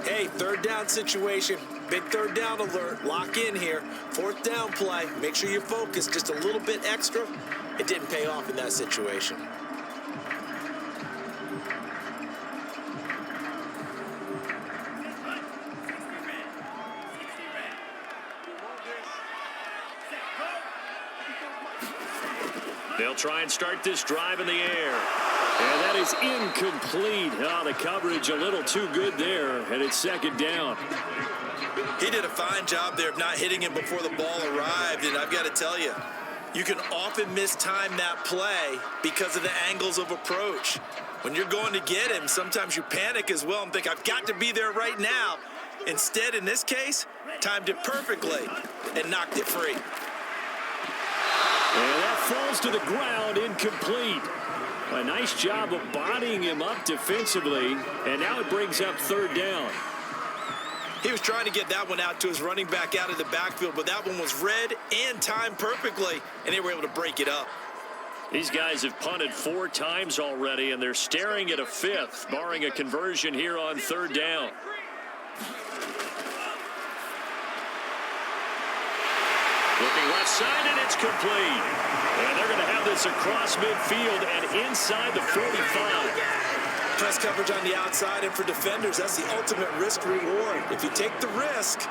Speaker 3: hey, 3rd down situation, big 3rd down alert, lock in here, 4th down play, make sure you're focused just a little bit extra. It didn't pay off in that situation.
Speaker 2: They'll try and start this drive in the air. And that is incomplete. Oh, the coverage a little too good there, and it's 2nd down.
Speaker 3: He did a fine job there of not hitting him before the ball arrived, and I've got to tell you, you can often mistime that play because of the angles of approach. When you're going to get him, sometimes you panic as well and think, I've got to be there right now. Instead, in this case, timed it perfectly and knocked it free.
Speaker 2: And that falls to the ground, incomplete. A nice job of bodying him up defensively, and now it brings up 3rd down.
Speaker 3: He was trying to get that one out to his running back out of the backfield, but that one was read and timed perfectly, and they were able to break it up.
Speaker 2: These guys have punted 4 times already, and they're staring at a 5th, barring a conversion here on 3rd down. Looking left side, and it's complete. And they're going to have this across midfield and inside the 45.
Speaker 3: Press coverage on the outside, and for defenders, that's the ultimate risk reward. If you take the risk,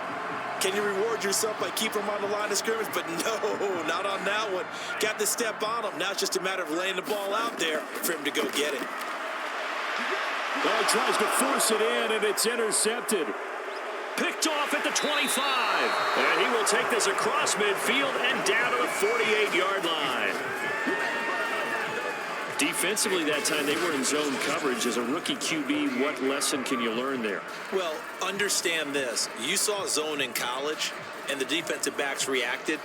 Speaker 3: Can you reward yourself by keeping him on the line of scrimmage? But no, not on that one. Got to step on him. Now it's just a matter of laying the ball out there for him to go get it.
Speaker 4: Well, he tries to force it in, and it's intercepted.
Speaker 2: Picked off at the 25. And he will take this across midfield and down to the 48-yard line. Defensively that time, they were in zone coverage. As a rookie QB, what lesson can you learn there?
Speaker 3: Well, understand this. You saw zone in college, and the defensive backs reacted,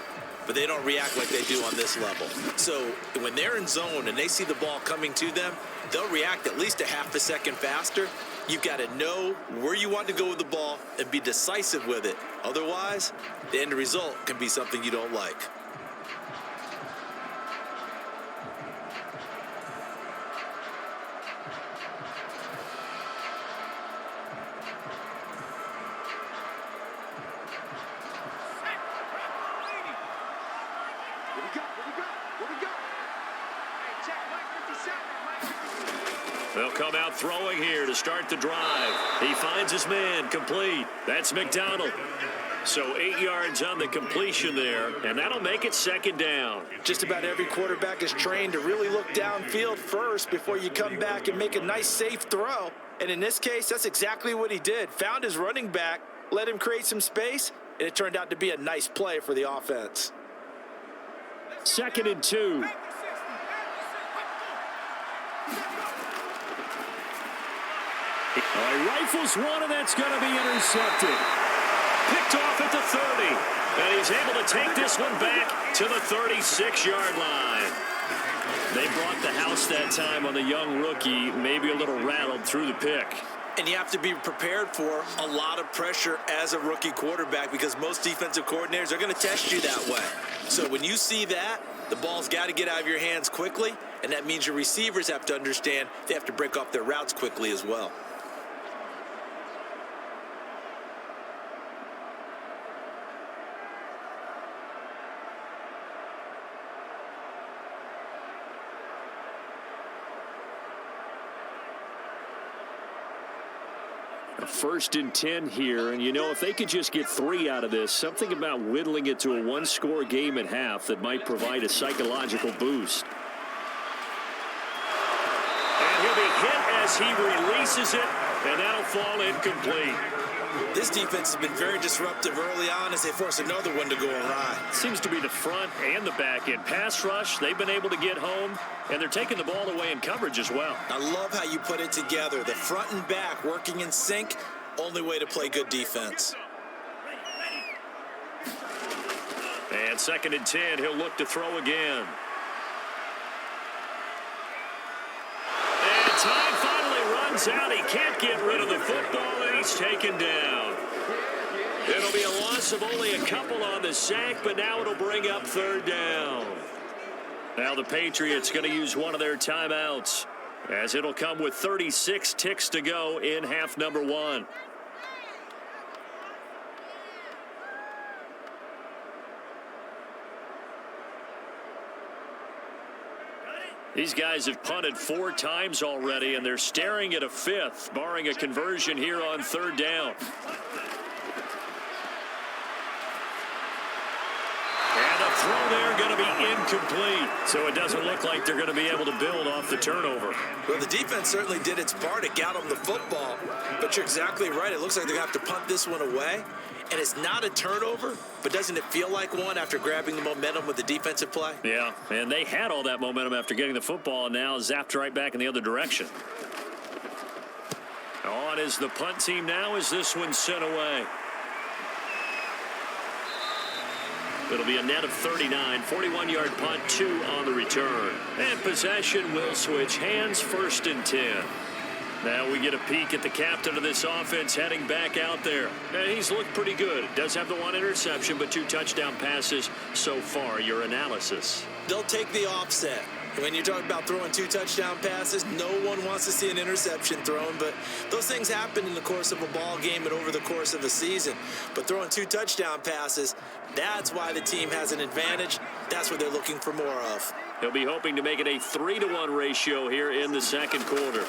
Speaker 3: but they don't react like they do on this level. So when they're in zone and they see the ball coming to them, they'll react at least a half a second faster. You've got to know where you want to go with the ball and be decisive with it. Otherwise, the end result can be something you don't like.
Speaker 2: They'll come out throwing here to start the drive. He finds his man, complete. That's McDonald. So 8 yards on the completion there, and that'll make it second down.
Speaker 3: Just about every quarterback is trained to really look downfield first before you come back and make a nice, safe throw. And in this case, that's exactly what he did. Found his running back, let him create some space, and it turned out to be a nice play for the offense.
Speaker 4: 2nd and 2. He rifles one, and that's going to be intercepted.
Speaker 2: Picked off at the 30. And he's able to take this one back to the 36-yard line. They brought the house that time on the young rookie, maybe a little rattled through the pick.
Speaker 3: And you have to be prepared for a lot of pressure as a rookie quarterback because most defensive coordinators are going to test you that way. So when you see that, the ball's got to get out of your hands quickly, and that means your receivers have to understand they have to break off their routes quickly as well.
Speaker 4: A 1st and 10 here, and you know, if they could just get 3 out of this, something about whittling it to a one-score game at half that might provide a psychological boost.
Speaker 2: And he'll be hit as he releases it, and that'll fall incomplete.
Speaker 3: This defense has been very disruptive early on as they force another one to go awry.
Speaker 2: Seems to be the front and the back end. Pass rush, they've been able to get home, and they're taking the ball away in coverage as well.
Speaker 3: I love how you put it together. The front and back working in sync, only way to play good defense.
Speaker 2: And 2nd and 10, he'll look to throw again. And time finally runs out. He can't get rid of the football, and he's taken down. It'll be a loss of only a couple on the sack, but now it'll bring up 3rd down. Now the Patriots going to use one of their timeouts, as it'll come with 36 ticks to go in half number 1. These guys have punted 4 times already, and they're staring at a 5th, barring a conversion here on 3rd down. And the throw there going to be incomplete, so it doesn't look like they're going to be able to build off the turnover.
Speaker 3: Well, the defense certainly did its part. It got them the football, but you're exactly right. It looks like they're going to have to punt this one away, and it's not a turnover, but doesn't it feel like one after grabbing the momentum with the defensive play?
Speaker 2: Yeah, and they had all that momentum after getting the football, and now zapped right back in the other direction. On is the punt team now as this one's sent away. It'll be a net of 39, 41-yard punt, 2 on the return. And possession will switch hands, 1st and 10. Now we get a peek at the captain of this offense heading back out there. And he's looked pretty good. Does have the 1 interception, but 2 touchdown passes so far. Your analysis?
Speaker 3: They'll take the offset. When you're talking about throwing 2 touchdown passes, no one wants to see an interception thrown, but those things happen in the course of a ball game and over the course of a season. But throwing 2 touchdown passes, that's why the team has an advantage. That's what they're looking for more of.
Speaker 2: He'll be hoping to make it a 3-to-1 ratio here in the 2nd quarter.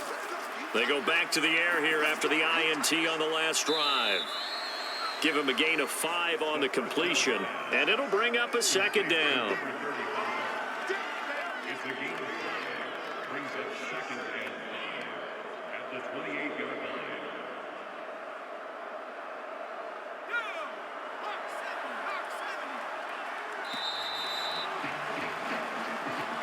Speaker 2: They go back to the air here after the INT on the last drive. Give him a gain of 5 on the completion, and it'll bring up a second down.
Speaker 1: It's the game brings up second and 5 at the 28-yard line.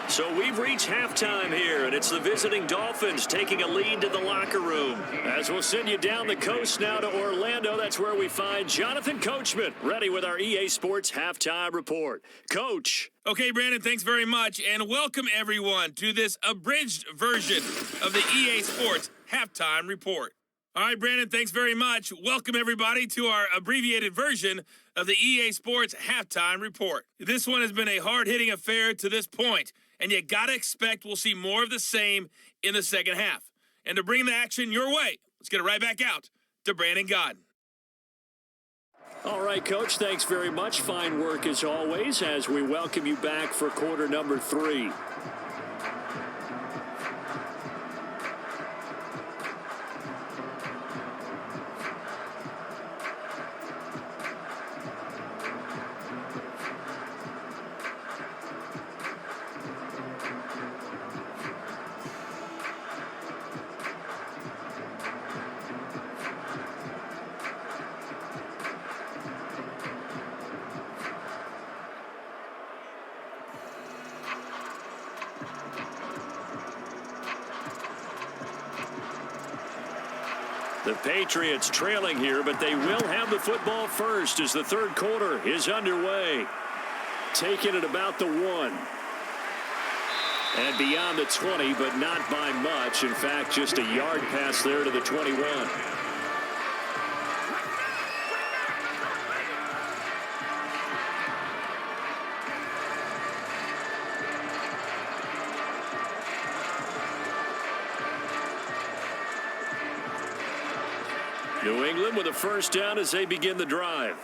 Speaker 2: So we've reached halftime here, and it's the visiting Dolphins taking a lead to the locker room. As we'll send you down the coast now to Orlando, that's where we find Jonathan Coachman, ready with our EA Sports Halftime Report. Coach.
Speaker 5: Okay, Brandon, thanks very much, and welcome everyone to this abridged version of the EA Sports Halftime Report. All right, Brandon, thanks very much. Welcome everybody to our abbreviated version of the EA Sports Halftime Report. This one has been a hard-hitting affair to this point, and you gotta expect we'll see more of the same in the second half. And to bring the action your way, let's get it right back out to Brandon Godden.
Speaker 4: All right, Coach, thanks very much. Fine work as always as we welcome you back for quarter number 3. The Patriots trailing here, but they will have the football first as the third quarter is underway. Taking it about the 1. And beyond the 20, but not by much. In fact, just a yard pass there to the 21. New England with a first down as they begin the drive.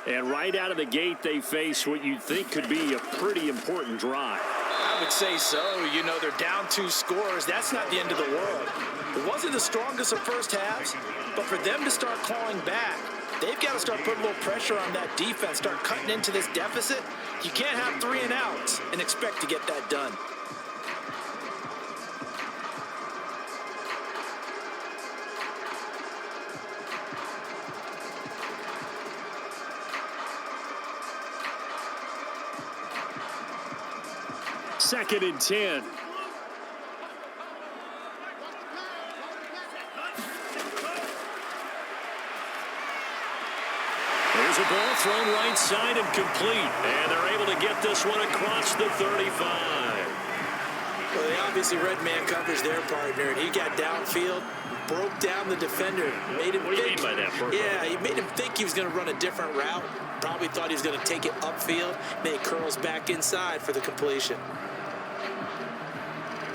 Speaker 4: And right out of the gate, they face what you'd think could be a pretty important drive.
Speaker 3: I would say so. You know, they're down 2 scores. That's not the end of the world. It wasn't the strongest of first halves, but for them to start clawing back, they've got to start putting a little pressure on that defense, start cutting into this deficit. You can't have 3 and outs and expect to get that done.
Speaker 4: Second and 10. There's a ball thrown right side and complete. And they're able to get this one across the 35.
Speaker 3: Well, they obviously read man coverage their partner, and he got downfield, broke down the defender, made him
Speaker 2: What do you mean by that, Burko?
Speaker 3: Yeah, he made him think he was going to run a different route. Probably thought he was going to take it upfield, and it curls back inside for the completion.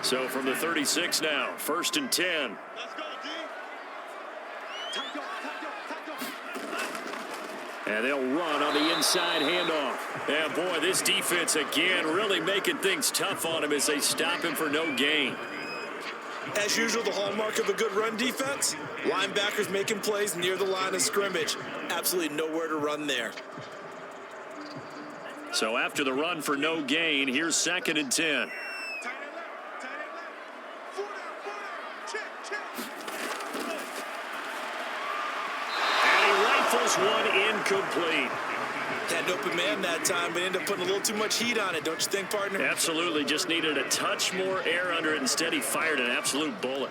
Speaker 2: So from the 36 now, first and 10.
Speaker 1: Let's go, D.
Speaker 4: And they'll run on the inside handoff.
Speaker 2: And boy, this defense again really making things tough on him as they stop him for no gain.
Speaker 3: As usual, the hallmark of a good run defense, linebackers making plays near the line of scrimmage. Absolutely nowhere to run there.
Speaker 2: So after the run for no gain, here's second and 10. One incomplete.
Speaker 3: Had an open man that time, but ended up putting a little too much heat on it, don't you think, partner?
Speaker 2: Absolutely, just needed a touch more air under it. Instead, he fired an absolute bullet.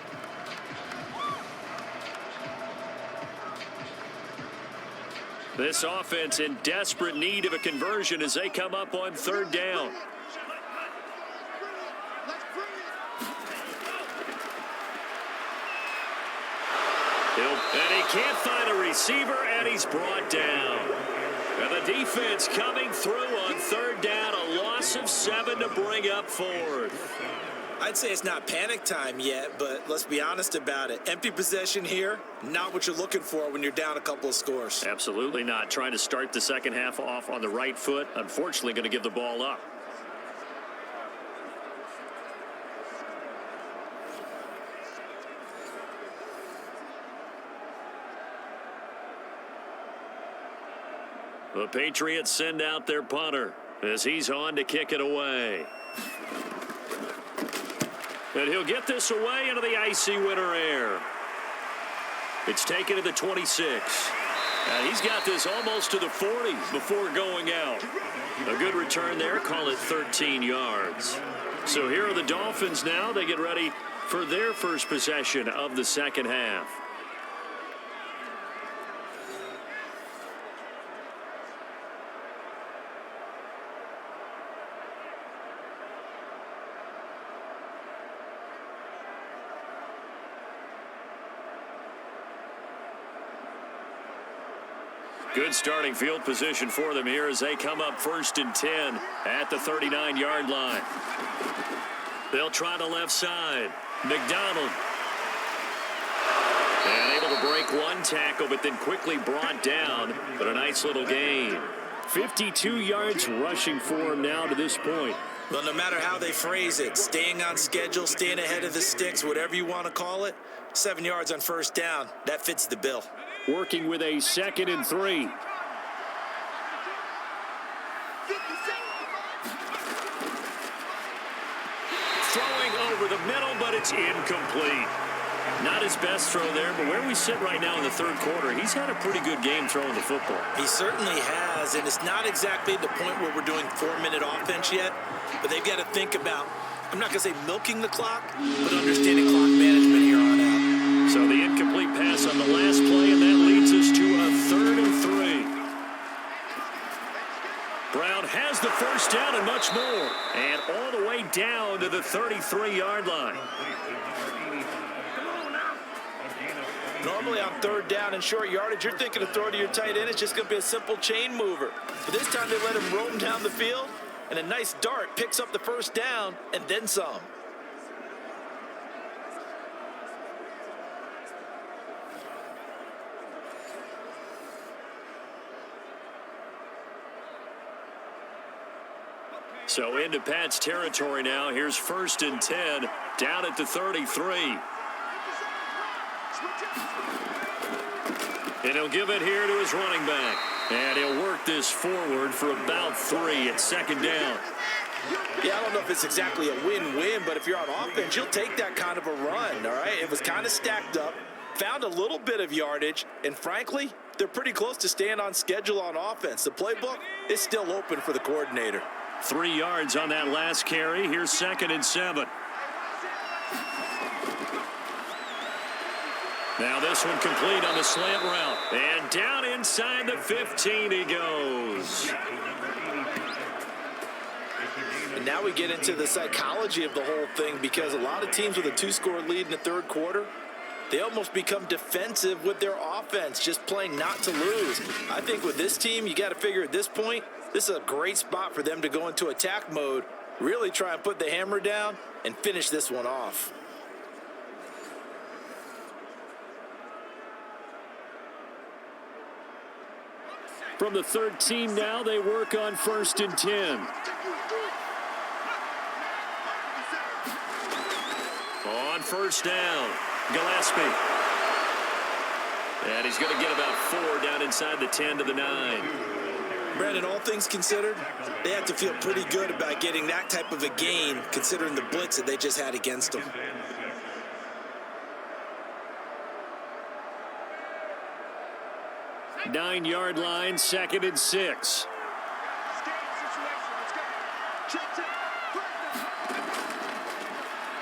Speaker 2: This offense in desperate need of a conversion as they come up on third down. And he can't find a receiver, and he's brought down. And the defense coming through on third down, a loss of 7 to bring up fourth.
Speaker 3: I'd say it's not panic time yet, but let's be honest about it. Empty possession here, not what you're looking for when you're down a couple of scores.
Speaker 2: Absolutely not. Trying to start the second half off on the right foot. Unfortunately, going to give the ball up. The Patriots send out their punter as he's on to kick it away. And he'll get this away into the icy winter air. It's taken to the 26. And he's got this almost to the 40 before going out. A good return there. Call it 13 yards. So here are the Dolphins now. They get ready for their first possession of the second half. Good starting field position for them here as they come up 1st and 10 at the 39-yard line. They'll try the left side. McDonald. And able to break one tackle, but then quickly brought down. But a nice little gain.
Speaker 4: 52 yards rushing for him now to this point.
Speaker 3: Well, no matter how they phrase it, staying on schedule, staying ahead of the sticks, whatever you want to call it, 7 yards on 1st down, that fits the bill.
Speaker 4: Working with a 2nd and 3.
Speaker 2: Throwing over the middle, but it's incomplete. Not his best throw there, but where we sit right now in the 3rd quarter, he's had a pretty good game throwing the football.
Speaker 3: He certainly has, and it's not exactly the point where we're doing 4-minute offense yet, but they've got to think about, I'm not going to say milking the clock, but understanding clock management here on out.
Speaker 2: So the incomplete pass on the last play, and that leads us to a 3rd and 3. Brown has the 1st down and much more. And all the way down to the 33-yard line.
Speaker 3: Normally on 3rd down and short yardage, you're thinking of throw to your tight end. It's just going to be a simple chain mover. But this time they let him roam down the field, and a nice dart picks up the 1st down and then some.
Speaker 2: So into Pat's territory now. Here's 1st and 10 down at the 33. And he'll give it here to his running back. And he'll work this forward for about 3 at 2nd down.
Speaker 3: Yeah, I don't know if it's exactly a win-win, but if you're on offense, you'll take that kind of a run, all right? It was kind of stacked up, found a little bit of yardage, and frankly, they're pretty close to staying on schedule on offense. The playbook is still open for the coordinator.
Speaker 2: 3 yards on that last carry. Here's 2nd and 7. Now this one complete on the slant route. And down inside the 15 he goes.
Speaker 3: And now we get into the psychology of the whole thing, because a lot of teams with a 2-score lead in the 3rd quarter, they almost become defensive with their offense, just playing not to lose. I think with this team, you got to figure at this point, this is a great spot for them to go into attack mode, really try and put the hammer down and finish this one off.
Speaker 4: From the 13 now, they work on 1st and 10.
Speaker 2: On 1st down, Gillespie. And he's going to get about 4 down inside the 10 to the 9.
Speaker 3: Brandon, all things considered, they have to feel pretty good about getting that type of a gain, considering the blitz that they just had against them.
Speaker 4: Nine-yard line, 2nd and 6.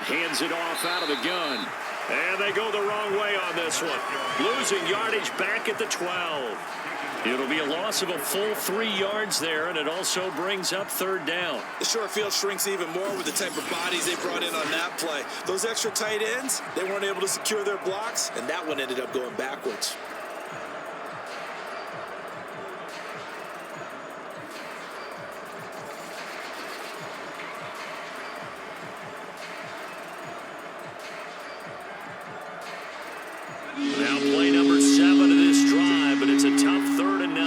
Speaker 4: Hands it off out of the gun.
Speaker 2: And they go the wrong way on this one. Losing yardage back at the 12.
Speaker 4: It'll be a loss of a full 3 yards there, and it also brings up 3rd down.
Speaker 3: The short field shrinks even more with the type of bodies they brought in on that play. Those extra tight ends, they weren't able to secure their blocks, and that one ended up going backwards.
Speaker 2: Now play number 7 of this drive, but it's a tough 3rd and 9.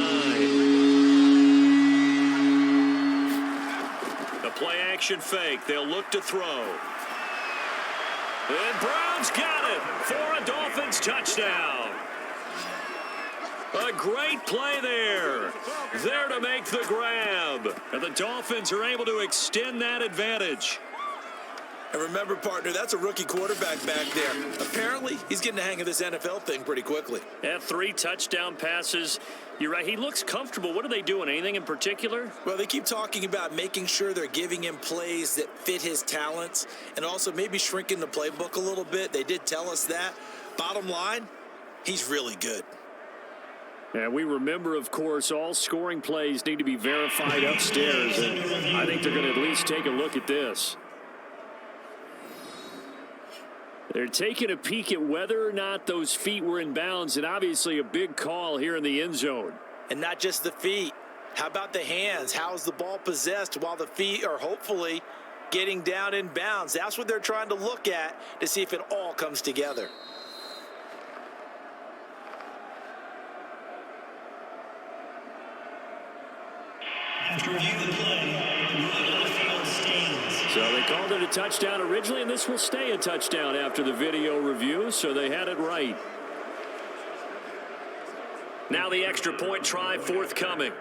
Speaker 2: The play action fake. They'll look to throw. And Brown's got it for a Dolphins touchdown. A great play there. There to make the grab. And the Dolphins are able to extend that advantage.
Speaker 3: And remember, partner, that's a rookie quarterback back there. Apparently, he's getting the hang of this NFL thing pretty quickly.
Speaker 2: Had 3 touchdown passes. You're right, he looks comfortable. What are they doing? Anything in particular?
Speaker 3: Well, they keep talking about making sure they're giving him plays that fit his talents and also maybe shrinking the playbook a little bit. They did tell us that. Bottom line, he's really good.
Speaker 4: And we remember, of course, all scoring plays need to be verified upstairs. And I think they're going to at least take a look at this. They're taking a peek at whether or not those feet were in bounds, and obviously a big call here in the end zone.
Speaker 3: And not just the feet. How about the hands? How's the ball possessed while the feet are hopefully getting down in bounds? That's what they're trying to look at to see if it all comes together.
Speaker 6: After reviewing the play, the ruling on the field stands.
Speaker 4: So they called it a touchdown originally, and this will stay a touchdown after the video review, so they had it right.
Speaker 2: Now the extra point try forthcoming.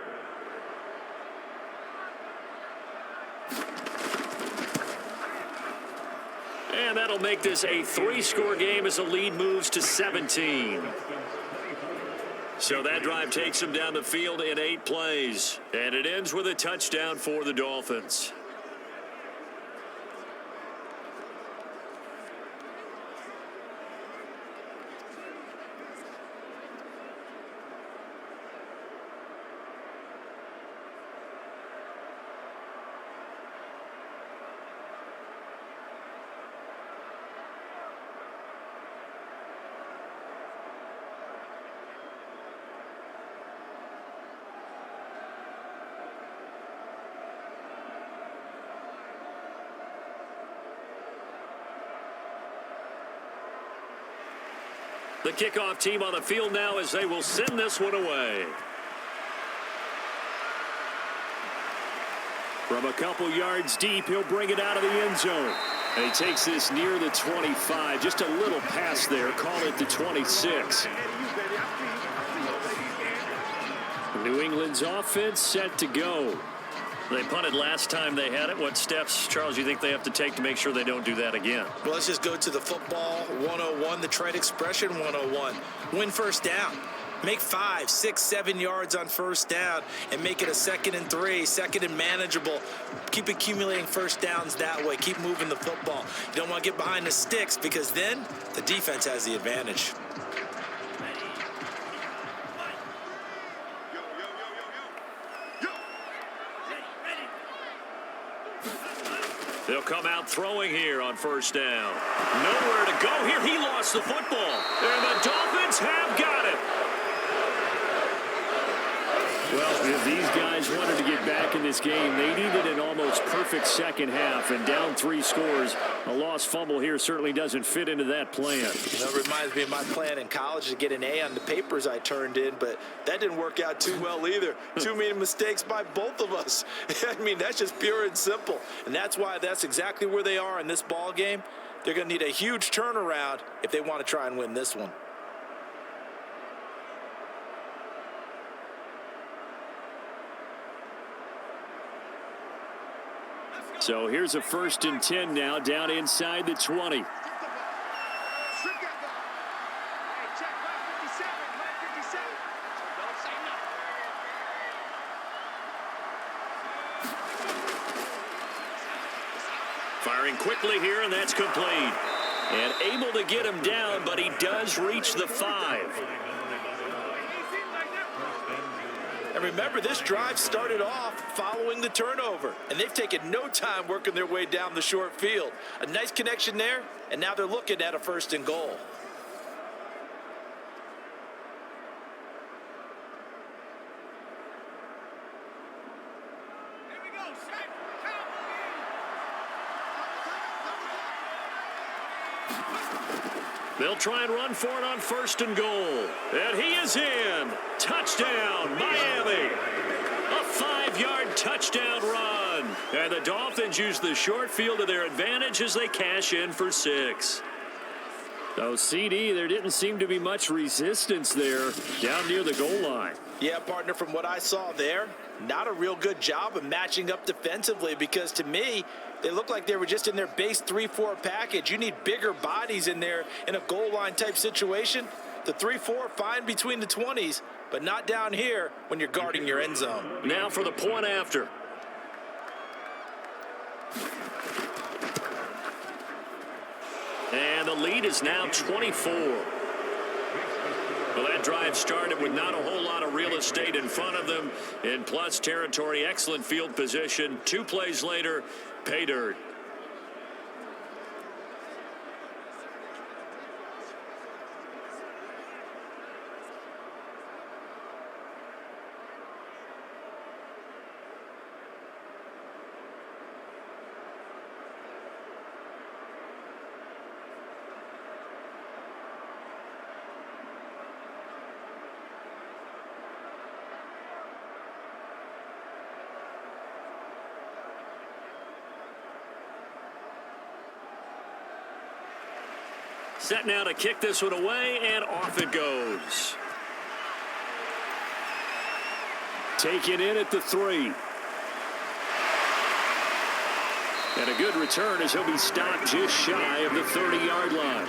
Speaker 2: And that'll make this a 3-score game as the lead moves to 17. So that drive takes them down the field in 8 plays. And it ends with a touchdown for the Dolphins. The kickoff team on the field now as they will send this one away.
Speaker 4: From a couple yards deep, he'll bring it out of the end zone. And he takes this near the 25. Just a little pass there. Call it the 26. New England's offense set to go.
Speaker 2: They punted last time they had it. What steps, Charles, you think they have to take to make sure they don't do that again?
Speaker 3: Well, let's just go to the football 101, the trade expression 101. Win first down. Make 5, 6, 7 yards on first down and make it a 2nd and 3, 2nd and manageable. Keep accumulating first downs that way. Keep moving the football. You don't want to get behind the sticks because then the defense has the advantage.
Speaker 2: They'll come out throwing here on first down. Nowhere to go here. He lost the football. And the Dolphins have got it.
Speaker 4: Well, if these guys wanted to get back in this game, they needed an almost perfect second half. And down 3 scores, a lost fumble here certainly doesn't fit into that plan.
Speaker 3: You know, it reminds me of my plan in college to get an A on the papers I turned in, but that didn't work out too well either. Too many mistakes by both of us. I mean, that's just pure and simple. And that's why that's exactly where they are in this ball game. They're going to need a huge turnaround if they want to try and win this one.
Speaker 4: So here's a 1st and 10 now, down inside the 20.
Speaker 2: Firing quickly here, and that's complete. And able to get him down, but he does reach the 5.
Speaker 3: And remember, this drive started off following the turnover, and they've taken no time working their way down the short field. A nice connection there, and now they're looking at a 1st and goal.
Speaker 2: They'll try and run for it on 1st and goal. And he is in. Touchdown, Miami. A 5-yard touchdown run. And the Dolphins use the short field to their advantage as they cash in for 6.
Speaker 4: So, CD, there didn't seem to be much resistance there down near the goal line.
Speaker 3: Yeah, partner, from what I saw there, not a real good job of matching up defensively, because to me, they look like they were just in their base 3-4 package. You need bigger bodies in there in a goal line type situation. The 3-4, fine between the 20s, but not down here when you're guarding your end zone.
Speaker 2: Now for the point after. And the lead is now 24. Well, that drive started with not a whole lot of real estate in front of them. In plus territory, excellent field position. 2 plays later, pay dirt. Set now to kick this one away, and off it goes.
Speaker 4: Taken in at the 3. And a good return as he'll be stopped just shy of the 30-yard line.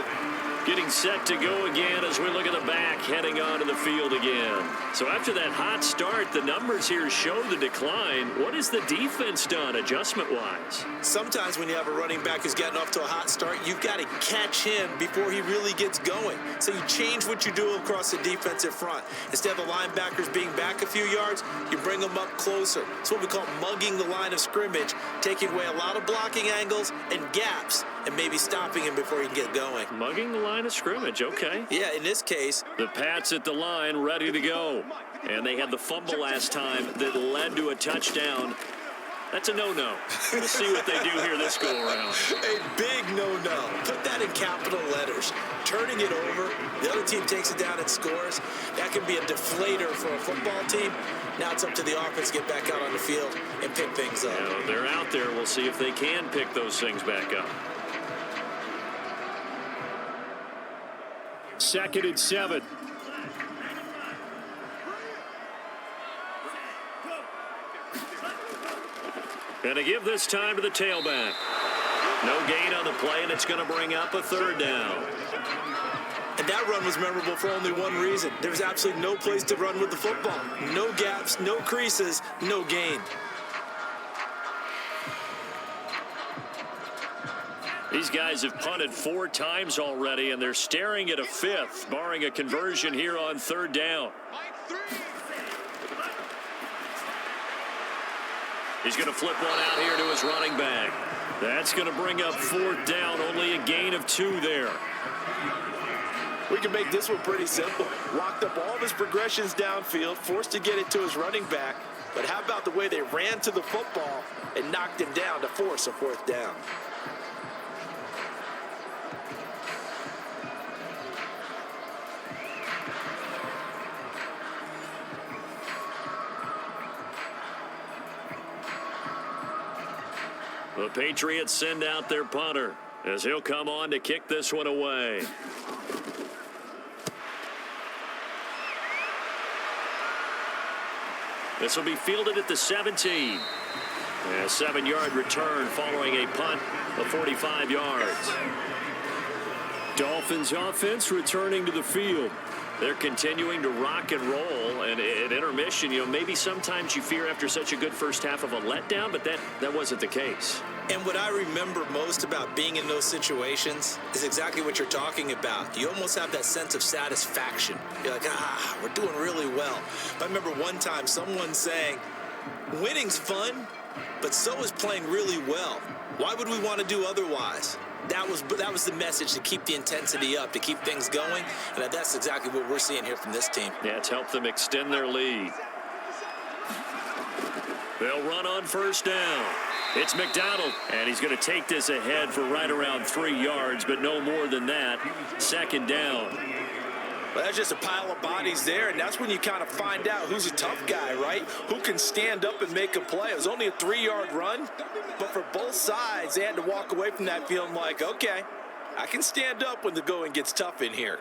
Speaker 4: Getting set to go again as we look at the back, heading onto the field again. So after that hot start, the numbers here show the decline. What has the defense done adjustment-wise?
Speaker 3: Sometimes when you have a running back who's getting off to a hot start, you've got to catch him before he really gets going. So you change what you do across the defensive front. Instead of the linebackers being back a few yards, you bring them up closer. It's what we call mugging the line of scrimmage, taking away a lot of blocking angles and gaps, and maybe stopping him before he can get going.
Speaker 2: Mugging the line of scrimmage, okay.
Speaker 3: Yeah, in this case,
Speaker 2: the Pats at the line, ready to go. And they had the fumble last time that led to a touchdown. That's a no-no. We'll see what they do here this go-around.
Speaker 3: A big no-no. Put that in capital letters. Turning it over, the other team takes it down and scores. That can be a deflator for a football team. Now it's up to the offense to get back out on the field and pick things up.
Speaker 2: Yeah, they're out there. We'll see if they can pick those things back up.
Speaker 4: 2nd and 7.
Speaker 2: And to give this time to the tailback. No gain on the play, and it's going to bring up a 3rd down.
Speaker 3: And that run was memorable for only one reason. There was absolutely no place to run with the football. No gaps, no creases, no gain.
Speaker 2: These guys have punted 4 times already, and they're staring at a 5th, barring a conversion here on 3rd down. He's going to flip one out here to his running back. That's going to bring up 4th down, only a gain of 2 there.
Speaker 3: We can make this one pretty simple. Locked up all of his progressions downfield, forced to get it to his running back. But how about the way they ran to the football and knocked him down to force a 4th down?
Speaker 2: The Patriots send out their punter as he'll come on to kick this one away. This will be fielded at the 17. A 7-yard return following a punt of 45 yards.
Speaker 4: Dolphins offense returning to the field.
Speaker 2: They're continuing to rock and roll, and at intermission, maybe sometimes you fear after such a good first half of a letdown, but that wasn't the case.
Speaker 3: And what I remember most about being in those situations is exactly what you're talking about. You almost have that sense of satisfaction. You're like, we're doing really well. But I remember one time someone saying, winning's fun, but so is playing really well. Why would we want to do otherwise? That was the message, to keep the intensity up, to keep things going, and that's exactly what we're seeing here from this team.
Speaker 2: Yeah, it's helped them extend their lead. They'll run on 1st down. It's McDonald, and he's going to take this ahead for right around 3 yards, but no more than that. 2nd down.
Speaker 3: Well, that's just a pile of bodies there, and that's when you kind of find out who's a tough guy, right? Who can stand up and make a play. It was only a 3-yard run, but for both sides, they had to walk away from that feeling like, okay, I can stand up when the going gets tough in here.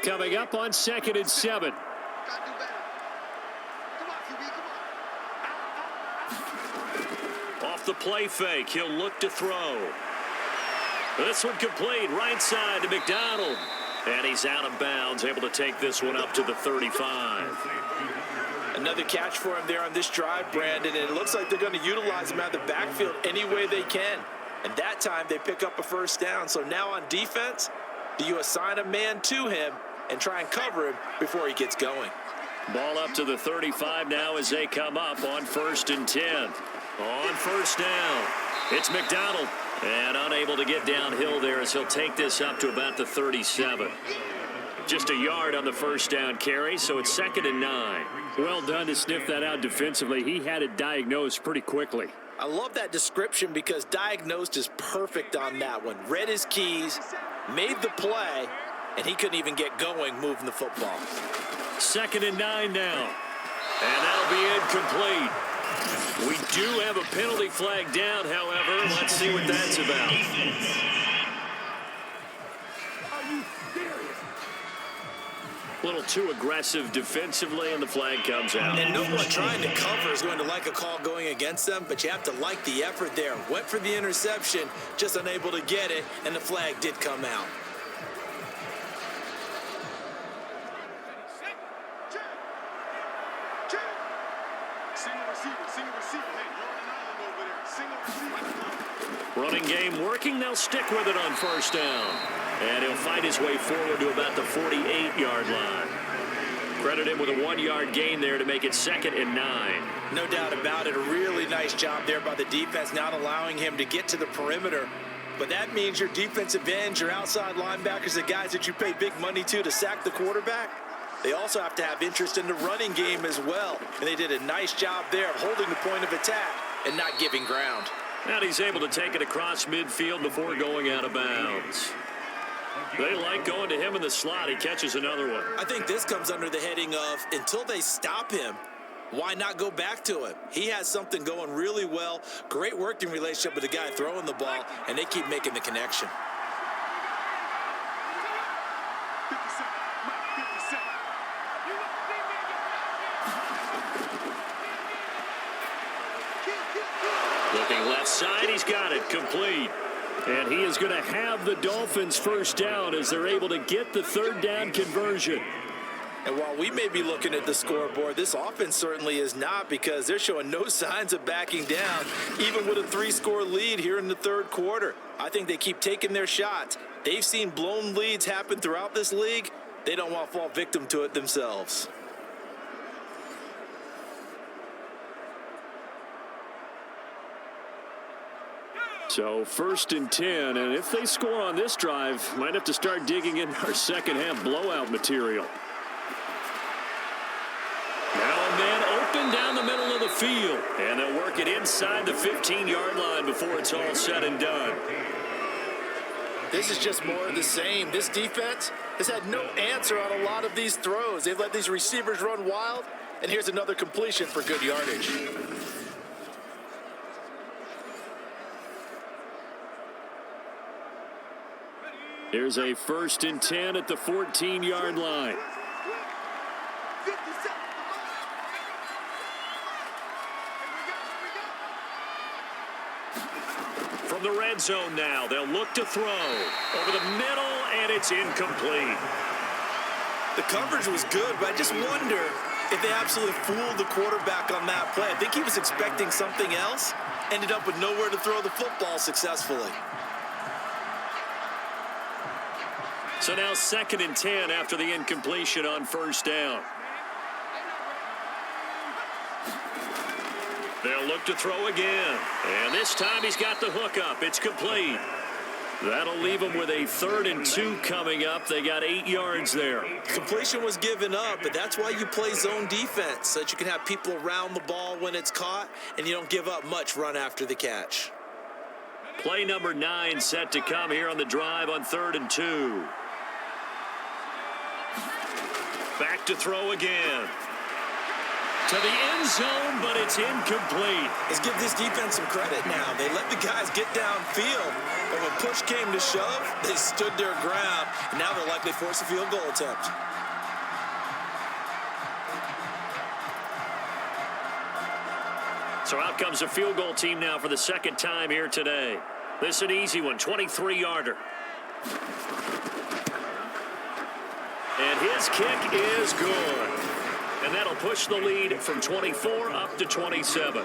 Speaker 4: Coming up on 2nd and 7.
Speaker 2: Off the play fake, he'll look to throw. This one complete, right side to McDonald. And he's out of bounds, able to take this one up to the 35.
Speaker 3: Another catch for him there on this drive, Brandon, and it looks like they're going to utilize him out of the backfield any way they can. And that time they pick up a first down. So now on defense, do you assign a man to him and try and cover him before he gets going?
Speaker 2: Ball up to the 35 now as they come up on 1st and 10. On first down, it's McDonald. And unable to get downhill there as he'll take this up to about the 37. Just a yard on the first down carry, so it's 2nd and 9.
Speaker 4: Well done to sniff that out defensively. He had it diagnosed pretty quickly.
Speaker 3: I love that description because diagnosed is perfect on that one. Read his keys, made the play, and he couldn't even get going moving the football.
Speaker 2: 2nd and 9 now. And that'll be incomplete. We do have a penalty flag down, however. Let's see what that's about. A little too aggressive defensively, and the flag comes out.
Speaker 3: And no one trying to cover is going to like a call going against them, but you have to like the effort there. Went for the interception, just unable to get it, and the flag did come out.
Speaker 2: Running game working. They'll stick with it on first down. And he'll fight his way forward to about the 48-yard line. Credit him with a 1-yard gain there to make it 2nd and 9.
Speaker 3: No doubt about it. A really nice job there by the defense, not allowing him to get to the perimeter. But that means your defensive ends, your outside linebackers, the guys that you pay big money to sack the quarterback, they also have to have interest in the running game as well. And they did a nice job there of holding the point of attack and not giving ground.
Speaker 2: And he's able to take it across midfield before going out of bounds. They like going to him in the slot. He catches another one.
Speaker 3: I think this comes under the heading of until they stop him, why not go back to him? He has something going really well. Great working relationship with the guy throwing the ball, and they keep making the connection.
Speaker 2: Looking left side, he's got it, complete.
Speaker 4: And he is going to have the Dolphins first down as they're able to get the 3rd down conversion.
Speaker 3: And while we may be looking at the scoreboard, this offense certainly is not, because they're showing no signs of backing down, even with a 3-score lead here in the 3rd quarter. I think they keep taking their shots. They've seen blown leads happen throughout this league. They don't want to fall victim to it themselves.
Speaker 4: So 1st and 10, and if they score on this drive, might have to start digging in our second half blowout material.
Speaker 2: Now a man open down the middle of the field, and they'll work it inside the 15-yard line before it's all said and done.
Speaker 3: This is just more of the same. This defense has had no answer on a lot of these throws. They've let these receivers run wild, and here's another completion for good yardage.
Speaker 4: Here's a 1st and 10 at the 14-yard line.
Speaker 2: From the red zone now, they'll look to throw. Over the middle, and it's incomplete.
Speaker 3: The coverage was good, but I just wonder if they absolutely fooled the quarterback on that play. I think he was expecting something else, ended up with nowhere to throw the football successfully.
Speaker 2: So now 2nd and 10 after the incompletion on first down. They'll look to throw again. And this time he's got the hook up. It's complete. That'll leave them with a 3rd and 2 coming up. They got 8 yards there.
Speaker 3: Completion was given up, but that's why you play zone defense, so that you can have people around the ball when it's caught, and you don't give up much run after the catch.
Speaker 2: Play number 9 set to come here on the drive on 3rd and 2. Back to throw again. To the end zone, but it's incomplete.
Speaker 3: Let's give this defense some credit now. They let the guys get downfield, but when push came to shove, they stood their ground. And now they'll likely force a field goal attempt.
Speaker 2: So out comes the field goal team now for the second time here today. This is an easy one, 23-yarder. And his kick is good. And that'll push the lead from 24 up to 27.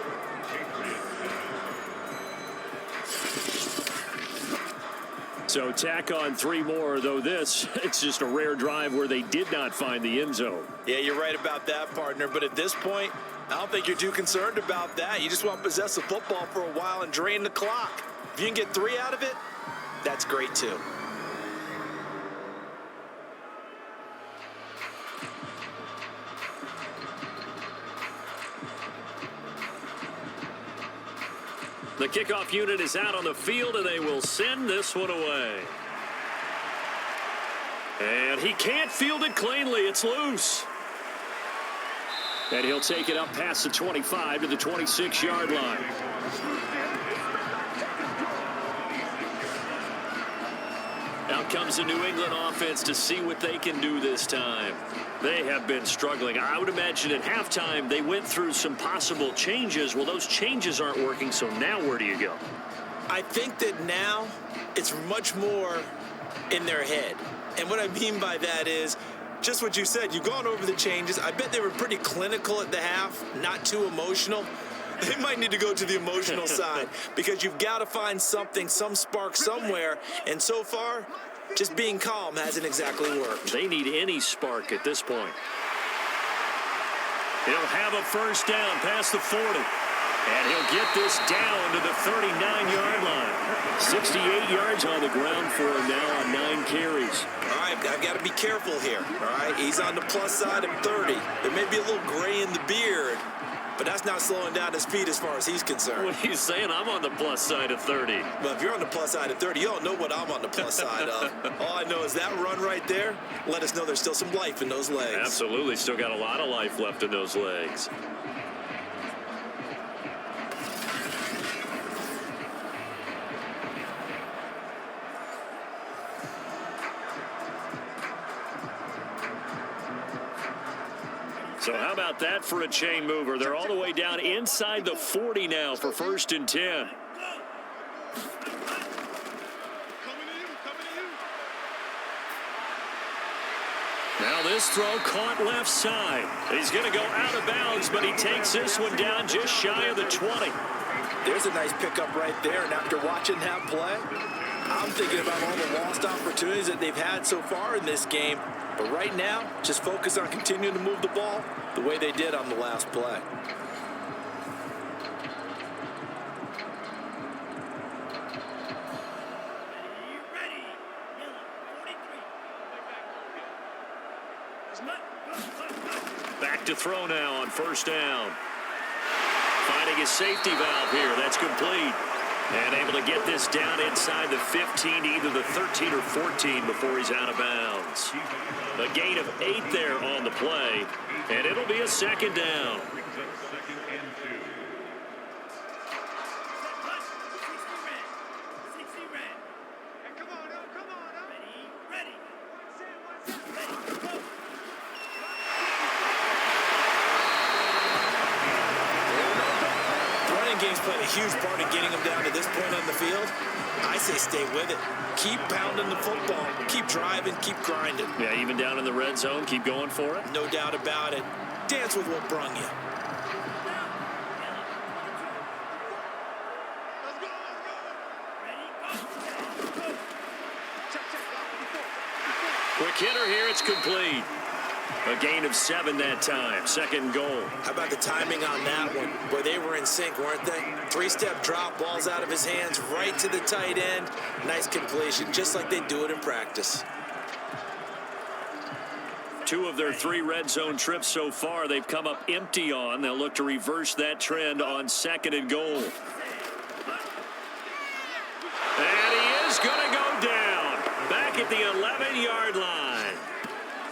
Speaker 2: So tack on 3 more, though it's just a rare drive where they did not find the end zone.
Speaker 3: Yeah, you're right about that, partner. But at this point, I don't think you're too concerned about that. You just want to possess the football for a while and drain the clock. If you can get 3 out of it, that's great too.
Speaker 2: The kickoff unit is out on the field, and they will send this one away. And he can't field it cleanly. It's loose. And he'll take it up past the 25 to the 26-yard line. Out comes the New England offense to see what they can do this time. They have been struggling. I would imagine at halftime they went through some possible changes. Well, those changes aren't working, so now where do you go?
Speaker 3: I think that now it's much more in their head. And what I mean by that is just what you said. You've gone over the changes. I bet they were pretty clinical at the half, not too emotional. They might need to go to the emotional side because you've got to find something, some spark somewhere. And so far, just being calm hasn't exactly worked.
Speaker 2: They need any spark at this point. He'll have a first down past the 40. And he'll get this down to the 39-yard line. 68 yards on the ground for him now on 9 carries.
Speaker 3: All right, I've got to be careful here, all right? He's on the plus side of 30. There may be a little gray in the beard, but that's not slowing down his speed as far as he's concerned.
Speaker 2: What are you saying? I'm on the plus side of 30.
Speaker 3: Well, if you're on the plus side of 30, you don't know what I'm on the plus side of. All I know is that run right there let us know there's still some life in those legs.
Speaker 2: Absolutely. Still got a lot of life left in those legs. So how about that for a chain mover? They're all the way down inside the 40 now for 1st and 10. Now this throw caught left side. He's going to go out of bounds, but he takes this one down just shy of the 20.
Speaker 3: There's a nice pickup right there, and after watching that play, I'm thinking about all the lost opportunities that they've had so far in this game. But right now, just focus on continuing to move the ball the way they did on the last play.
Speaker 2: Back to throw now on 1st down. Finding his safety valve here. That's complete. And able to get this down inside the 15, either the 13 or 14 before he's out of bounds. A gain of 8 there on the play, and it'll be a 2nd down.
Speaker 3: Game's playing a huge part in getting them down to this point on the field. I say stay with it. Keep pounding the football. Keep driving. Keep grinding.
Speaker 2: Yeah, even down in the red zone, keep going for it.
Speaker 3: No doubt about it. Dance with what brung you.
Speaker 2: Quick hitter here. It's complete. A gain of 7 that time. 2nd goal.
Speaker 3: How about the timing on that one? Boy, they were in sync, weren't they? 3-step drop, balls out of his hands, right to the tight end. Nice completion, just like they do it in practice.
Speaker 2: 2 of their 3 red zone trips so far, they've come up empty on. They'll look to reverse that trend on 2nd and goal. And he is going to go down. Back at the 11-yard line.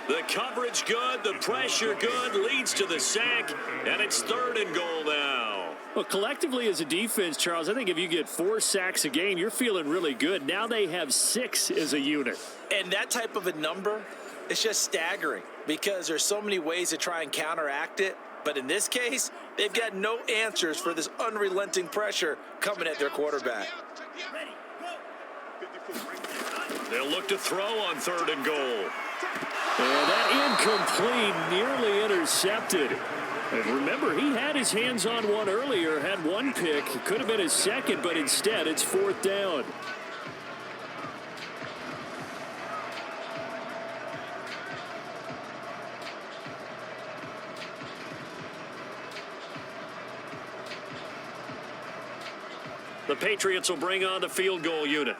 Speaker 2: The coverage good, the pressure good, leads to the sack, and it's 3rd and goal now.
Speaker 4: Well, collectively as a defense, Charles, I think if you get 4 sacks a game, you're feeling really good. Now they have 6 as a unit.
Speaker 3: And that type of a number, it's just staggering because there's so many ways to try and counteract it. But in this case, they've got no answers for this unrelenting pressure coming at their quarterback.
Speaker 2: They'll look to throw on 3rd and goal.
Speaker 4: And that incomplete, nearly intercepted. And remember, he had his hands on one earlier, had one pick. Could have been his second, but instead it's 4th down.
Speaker 2: The Patriots will bring on the field goal unit.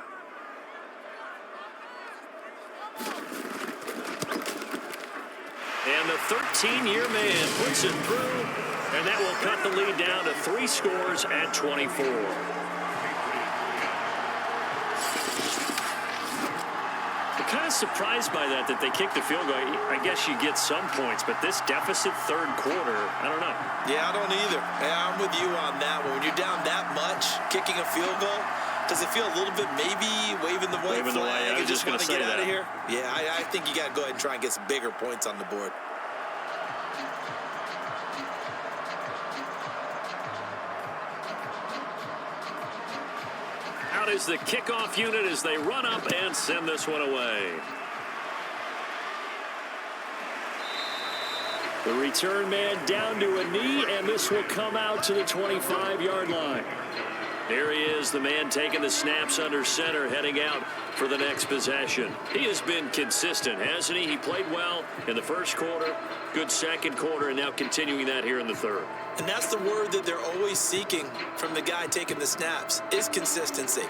Speaker 2: And the 13-year man puts it through, and that will cut the lead down to 3 scores at 24. I'm kind of surprised by that they kicked the field goal. I guess you get some points, but this deficit 3rd quarter, I don't know.
Speaker 3: Yeah, I don't either. Yeah, I'm with you on that one. When you're down that much, kicking a field goal, does it feel a little bit maybe waving the white flag and just want to get out of here? Yeah, I think you got to go ahead and try and get some bigger points on the board.
Speaker 2: Out is the kickoff unit as they run up and send this one away.
Speaker 4: The return man down to a knee, and this will come out to the 25-yard line.
Speaker 2: Here he is, the man taking the snaps under center, heading out for the next possession. He has been consistent, hasn't he? He played well in the 1st quarter, good 2nd quarter, and now continuing that here in the 3rd.
Speaker 3: And that's the word that they're always seeking from the guy taking the snaps, is consistency.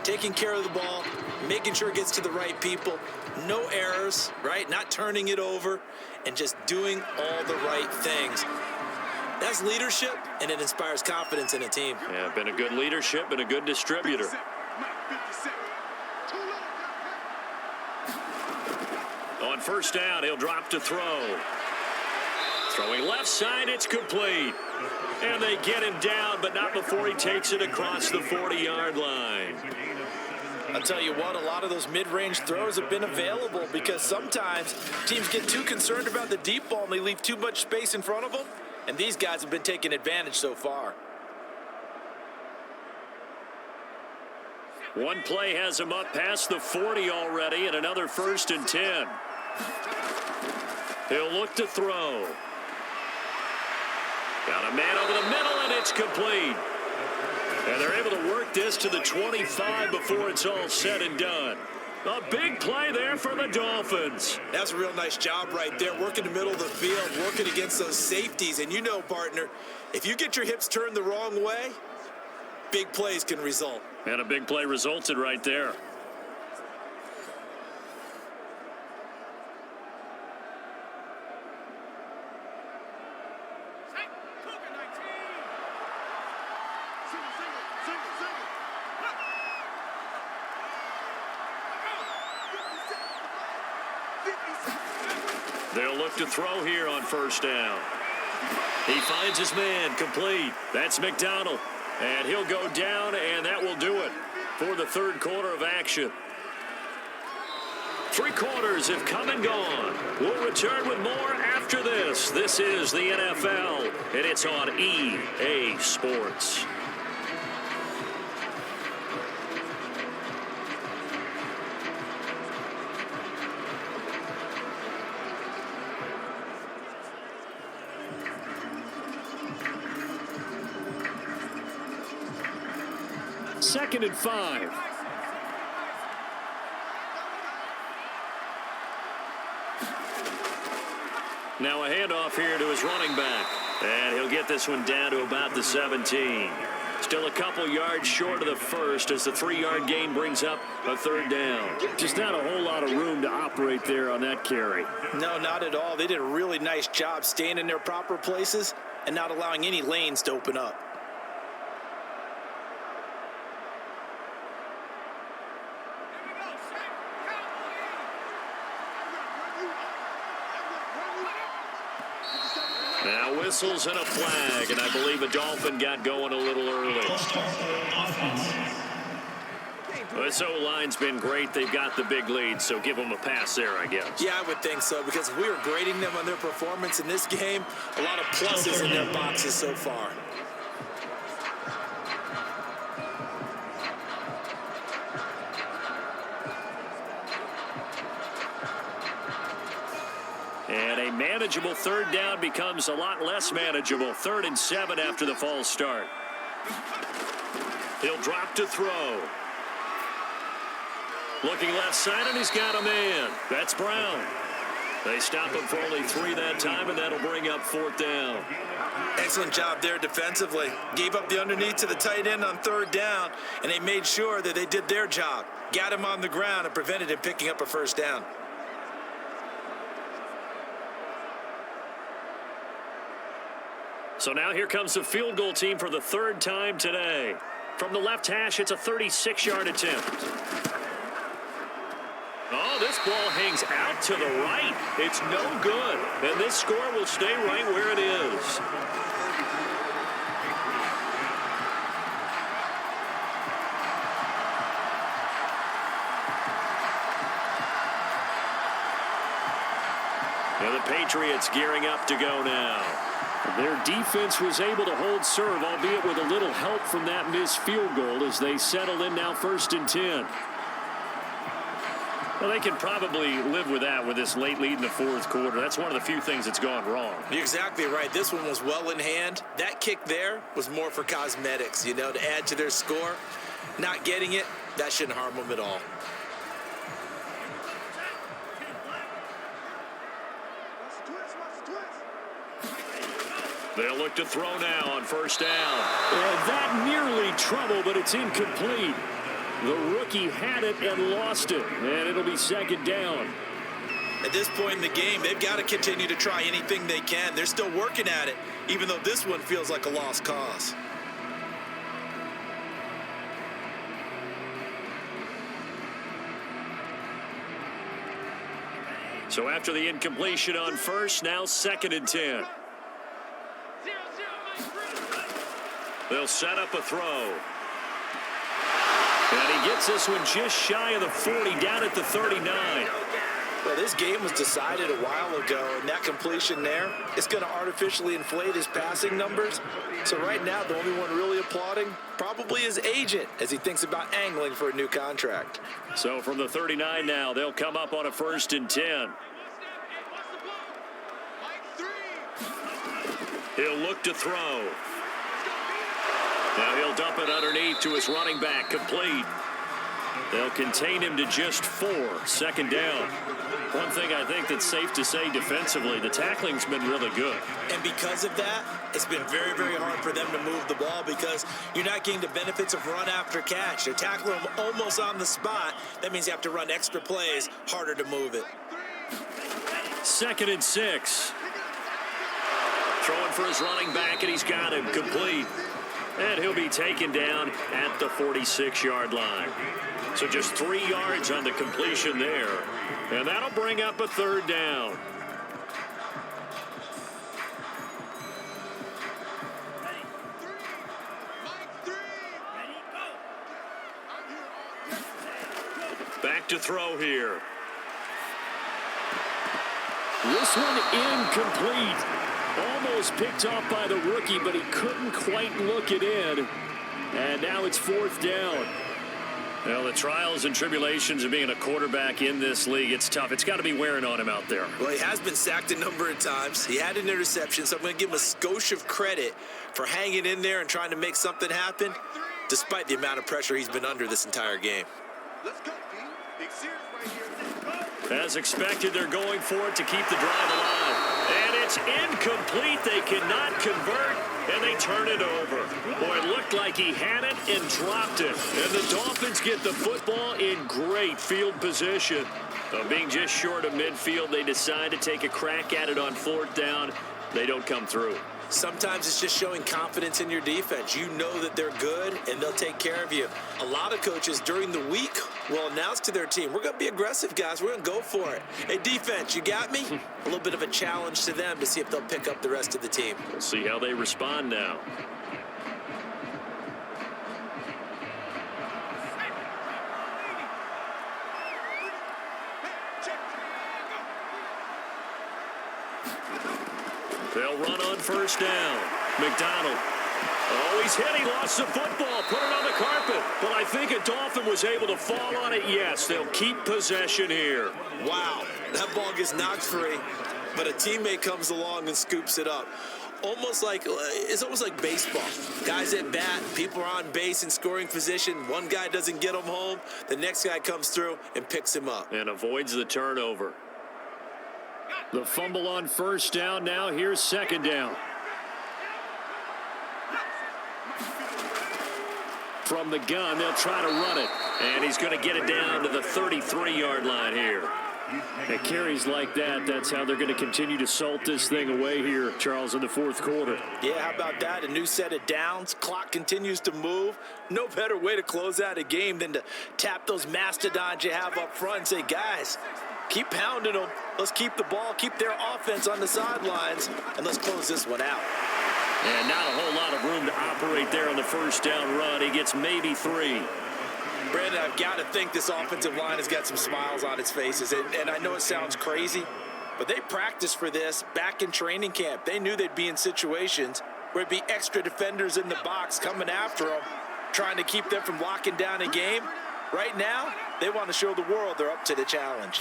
Speaker 3: Taking care of the ball, making sure it gets to the right people, no errors, right? Not turning it over, and just doing all the right things. That's leadership, and it inspires confidence in a team.
Speaker 2: Yeah, been a good leadership and a good distributor. On 1st down, he'll drop to throw. Throwing left side, it's complete. And they get him down, but not before he takes it across the 40-yard line.
Speaker 3: I'll tell you what, a lot of those mid-range throws have been available because sometimes teams get too concerned about the deep ball and they leave too much space in front of them. And these guys have been taking advantage so far.
Speaker 2: One play has him up past the 40 already, and another 1st and 10. He'll look to throw. Got a man over the middle, and it's complete. And they're able to work this to the 25 before it's all said and done. A big play there for the Dolphins.
Speaker 3: That's a real nice job right there, working the middle of the field, working against those safeties. And you know, partner, if you get your hips turned the wrong way, big plays can result.
Speaker 2: And a big play resulted right there. They'll look to throw here on 1st down. He finds his man, complete. That's McDonald. And he'll go down, and that will do it for the 3rd quarter of action. 3 quarters have come and gone. We'll return with more after this. This is the NFL, and it's on EA Sports.
Speaker 4: Second and 5.
Speaker 2: Now a handoff here to his running back. And he'll get this one down to about the 17. Still a couple yards short of the 1st as the 3-yard gain brings up a 3rd down.
Speaker 4: Just not a whole lot of room to operate there on that carry.
Speaker 3: No, not at all. They did a really nice job staying in their proper places and not allowing any lanes to open up.
Speaker 2: whistles and a flag, and I believe a Dolphin got going a little early. This O-line's been great. They've got the big lead, so give them a pass there, I guess.
Speaker 3: Yeah, I would think so, because if we were grading them on their performance in this game, a lot of pluses in their boxes so far.
Speaker 2: And a manageable third down becomes a lot less manageable. 3rd and 7 after the false start. He'll drop to throw. Looking left side, and he's got a man. That's Brown. They stop him for only 3 that time, and that'll bring up 4th down.
Speaker 3: Excellent job there defensively. Gave up the underneath to the tight end on 3rd down, and they made sure that they did their job. Got him on the ground and prevented him picking up a 1st down.
Speaker 2: So now here comes the field goal team for the 3rd time today. From the left hash, it's a 36-yard attempt. Oh, this ball hangs out to the right. It's no good. And this score will stay right where it is. Now the Patriots gearing up to go now.
Speaker 4: Their defense was able to hold serve, albeit with a little help from that missed field goal as they settle in now 1st and 10.
Speaker 2: Well, they can probably live with that with this late lead in the 4th quarter. That's one of the few things that's gone wrong.
Speaker 3: You're exactly right. This one was well in hand. That kick there was more for cosmetics, you know, to add to their score. Not getting it, that shouldn't harm them at all.
Speaker 2: They'll look to throw now on 1st down.
Speaker 4: And that nearly trouble, but it's incomplete. The rookie had it and lost it, and it'll be 2nd down.
Speaker 3: At this point in the game, they've got to continue to try anything they can. They're still working at it, even though this one feels like a lost cause.
Speaker 2: So after the incompletion on 1st, now 2nd and 10. They'll set up a throw. And he gets this one just shy of the 40, down at the 39.
Speaker 3: Well, this game was decided a while ago, and that completion there is going to artificially inflate his passing numbers. So right now, the only one really applauding probably his agent as he thinks about angling for a new contract.
Speaker 2: So from the 39 now, they'll come up on a 1st and 10. He'll look to throw. Now he'll dump it underneath to his running back, complete. They'll contain him to just 4, 2nd down. One thing I think that's safe to say defensively, the tackling's been really good.
Speaker 3: And because of that, it's been very, very hard for them to move the ball because you're not getting the benefits of run after catch. They're tackling him almost on the spot. That means you have to run extra plays, harder to move it.
Speaker 2: 2nd and 6. Throwing for his running back, and he's got him, complete. And he'll be taken down at the 46-yard line. So just 3 yards on the completion there. And that'll bring up a 3rd down. Back to throw here.
Speaker 4: This one incomplete. Almost picked off by the rookie, but he couldn't quite look it in. And now it's 4th down.
Speaker 2: Well, the trials and tribulations of being a quarterback in this league, it's tough. It's got to be wearing on him out there.
Speaker 3: Well, he has been sacked a number of times. He had an interception, so I'm going to give him a skosh of credit for hanging in there and trying to make something happen, despite the amount of pressure he's been under this entire game.
Speaker 1: Let's go, D. Big series right here.
Speaker 2: As expected, they're going for it to keep the drive alive. And it's incomplete. They cannot convert, and they turn it over. Boy, it looked like he had it and dropped it. And the Dolphins get the football in great field position. Being just short of midfield, they decide to take a crack at it on 4th down. They don't come through.
Speaker 3: Sometimes it's just showing confidence in your defense. You know that they're good, and they'll take care of you. A lot of coaches during the week will announce to their team, we're going to be aggressive, guys. We're going to go for it. Hey, defense, you got me? A little bit of a challenge to them to see if they'll pick up the rest of the team.
Speaker 2: We'll see how they respond now. They'll run on first down. McDonald. Oh, he's hit. He lost the football. Put it on the carpet. But I think a Dolphin was able to fall on it. Yes, they'll keep possession here.
Speaker 3: Wow, that ball gets knocked free, but a teammate comes along and scoops it up. It's almost like baseball. Guys at bat, people are on base in scoring position. One guy doesn't get him home. The next guy comes through and picks him up.
Speaker 2: And avoids the turnover.
Speaker 4: The fumble on first down. Now here's second down. From the gun, they'll try to run it.
Speaker 2: And he's going to get it down to the 33-yard line here.
Speaker 4: It carries like that. That's how they're going to continue to salt this thing away here, Charles, in the fourth quarter.
Speaker 3: Yeah, how about that? A new set of downs. Clock continues to move. No better way to close out a game than to tap those mastodons you have up front and say, guys, keep pounding them. Let's keep the ball, keep their offense on the sidelines, and let's close this one out.
Speaker 2: And not a whole lot of room to operate there on the first down run. He gets maybe 3.
Speaker 3: Brandon, I've got to think this offensive line has got some smiles on its faces. And I know it sounds crazy, but they practiced for this back in training camp. They knew they'd be in situations where it'd be extra defenders in the box coming after them, trying to keep them from locking down a game. Right now, they want to show the world they're up to the challenge.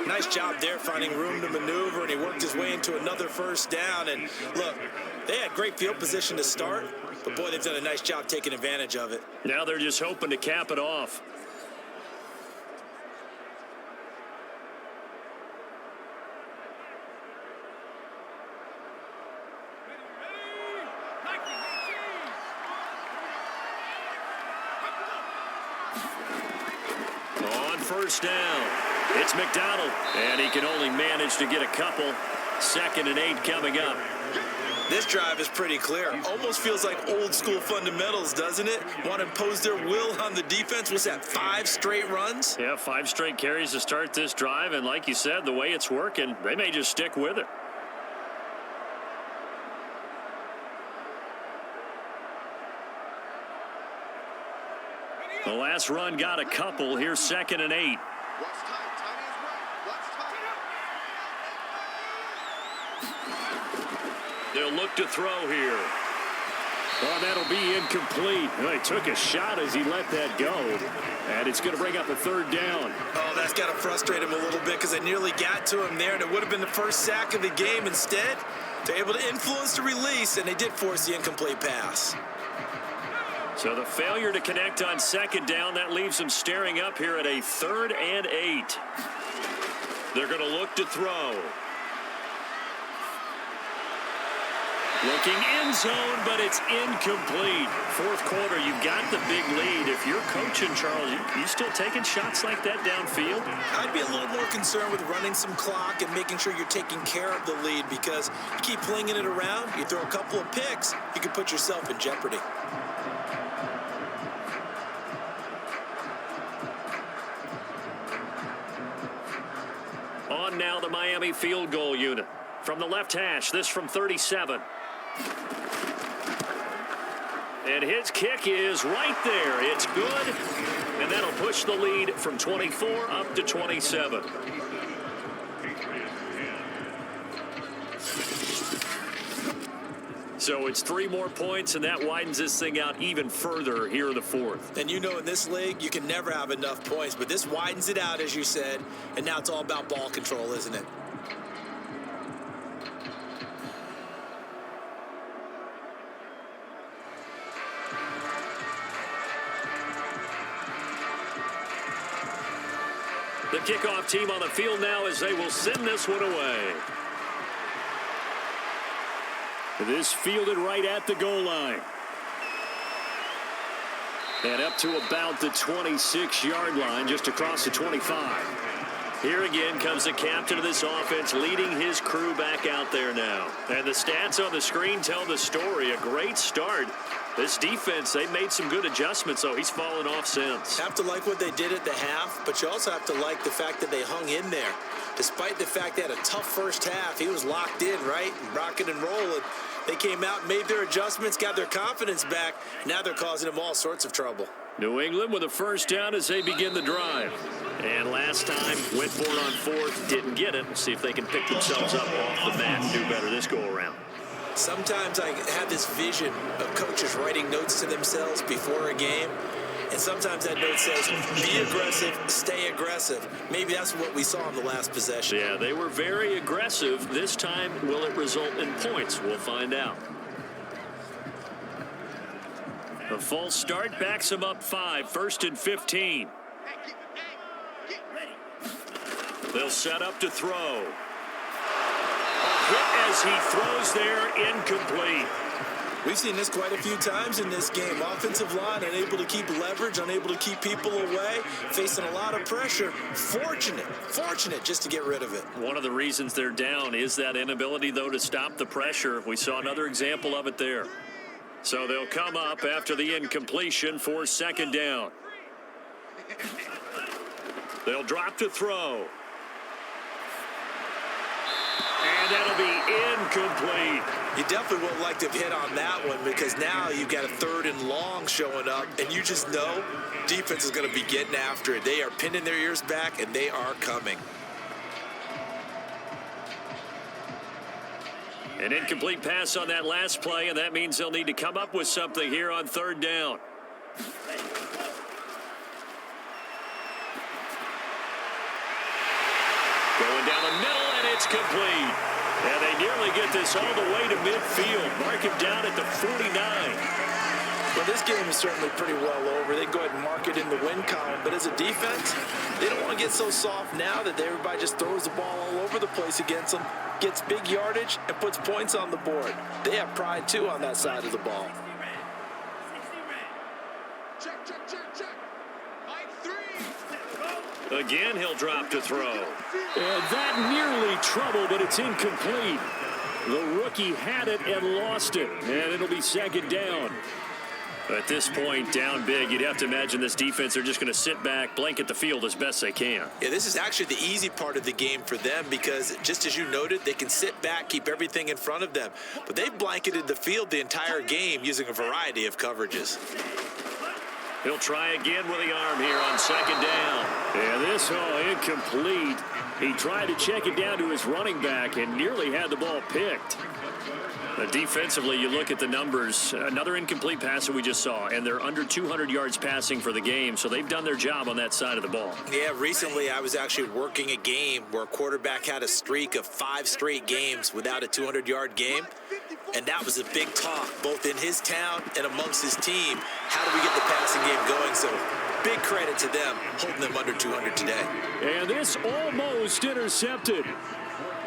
Speaker 3: Nice job there finding room to maneuver, and he worked his way into another first down. And look, they had great field position to start, but boy, they've done a nice job taking advantage of it.
Speaker 2: Now they're just hoping to cap it off. On first down, it's McDonald, and he can only manage to get a couple. 2nd and 8 coming up.
Speaker 3: This drive is pretty clear. Almost feels like old school fundamentals, doesn't it? Want to impose their will on the defense. What's that, 5 straight runs?
Speaker 2: Yeah, 5 straight carries to start this drive, and like you said, the way it's working, they may just stick with it.
Speaker 4: The last run got a couple. Here's 2nd and 8.
Speaker 2: They'll look to throw here.
Speaker 4: Oh, that'll be incomplete. Well, he took a shot as he let that go. And it's going to bring up a 3rd down.
Speaker 3: Oh, that's got to frustrate him a little bit because they nearly got to him there, and it would have been the first sack of the game. Instead, they're able to influence the release, and they did force the incomplete pass.
Speaker 2: So the failure to connect on 2nd down, that leaves them staring up here at a 3rd and 8. They're going to look to throw.
Speaker 4: Looking end zone, but it's incomplete.
Speaker 2: 4th quarter, you've got the big lead. If you're coaching, Charles, you still taking shots like that downfield?
Speaker 3: I'd be a little more concerned with running some clock and making sure you're taking care of the lead, because you keep flinging it around, you throw a couple of picks, you can put yourself in jeopardy.
Speaker 2: On now the Miami field goal unit. From the left hash, this from 37. And his kick is right there. It's good. And that'll push the lead from 24 up to 27. So it's 3 more points, and that widens this thing out even further here in the 4th.
Speaker 3: And you know, in this league, you can never have enough points, but this widens it out, as you said, and now it's all about ball control, isn't it?
Speaker 2: The kickoff team on the field now as they will send this one away.
Speaker 4: This fielded right at the goal line. And up to about the 26-yard line, just across the 25.
Speaker 2: Here again comes the captain of this offense, leading his crew back out there now. And the stats on the screen tell the story. A great start. This defense, they made some good adjustments, so he's fallen off since.
Speaker 3: Have to like what they did at the half, but you also have to like the fact that they hung in there. Despite the fact they had a tough first half, he was locked in, right? Rocking and rolling. They came out, made their adjustments, got their confidence back. Now they're causing him all sorts of trouble.
Speaker 4: New England with a first down as they begin the drive.
Speaker 2: And last time, went for it on fourth, didn't get it. We'll see if they can pick themselves up off the mat and do better this go-around.
Speaker 3: Sometimes I have this vision of coaches writing notes to themselves before a game. And sometimes that note says, be aggressive, stay aggressive. Maybe that's what we saw in the last possession.
Speaker 2: Yeah, they were very aggressive. This time, will it result in points? We'll find out.
Speaker 4: A false start backs him up 5, 1st and 15.
Speaker 2: They'll set up to throw. Hit as he throws there, incomplete.
Speaker 3: We've seen this quite a few times in this game. Offensive line unable to keep leverage, unable to keep people away, facing a lot of pressure. Fortunate just to get rid of it.
Speaker 2: One of the reasons they're down is that inability, though, to stop the pressure. We saw another example of it there. So they'll come up after the incompletion for 2nd down. They'll drop to throw. And that'll be incomplete.
Speaker 3: You definitely would like to have hit on that one because now you've got a 3rd and long showing up, and you just know defense is going to be getting after it. They are pinning their ears back, and they are coming.
Speaker 2: An incomplete pass on that last play, and that means they'll need to come up with something here on 3rd down. Going down the middle, and it's complete. And they nearly get this all the way to midfield. Mark him down at the 49.
Speaker 3: Well, this game is certainly pretty well over. They go ahead and mark it in the win column. But as a defense, they don't want to get so soft now that everybody just throws the ball all over the place against them, gets big yardage, and puts points on the board. They have pride, too, on that side of the ball.
Speaker 2: Again, he'll drop to throw.
Speaker 4: And that nearly trouble, but it's incomplete. The rookie had it and lost it, and it'll be 2nd down.
Speaker 2: At this point, down big, you'd have to imagine this defense, they're just going to sit back, blanket the field as best they can.
Speaker 3: Yeah, this is actually the easy part of the game for them because, just as you noted, they can sit back, keep everything in front of them. But they've blanketed the field the entire game using a variety of coverages.
Speaker 2: He'll try again with the arm here on 2nd down.
Speaker 4: Yeah, this incomplete. He tried to check it down to his running back and nearly had the ball picked.
Speaker 2: Defensively, you look at the numbers. Another incomplete pass that we just saw, and they're under 200 yards passing for the game, so they've done their job on that side of the ball.
Speaker 3: Yeah, recently I was actually working a game where a quarterback had a streak of 5 straight games without a 200-yard game, and that was a big talk, both in his town and amongst his team. How do we get the passing game going? So big credit to them, holding them under 200 today.
Speaker 4: And this almost intercepted.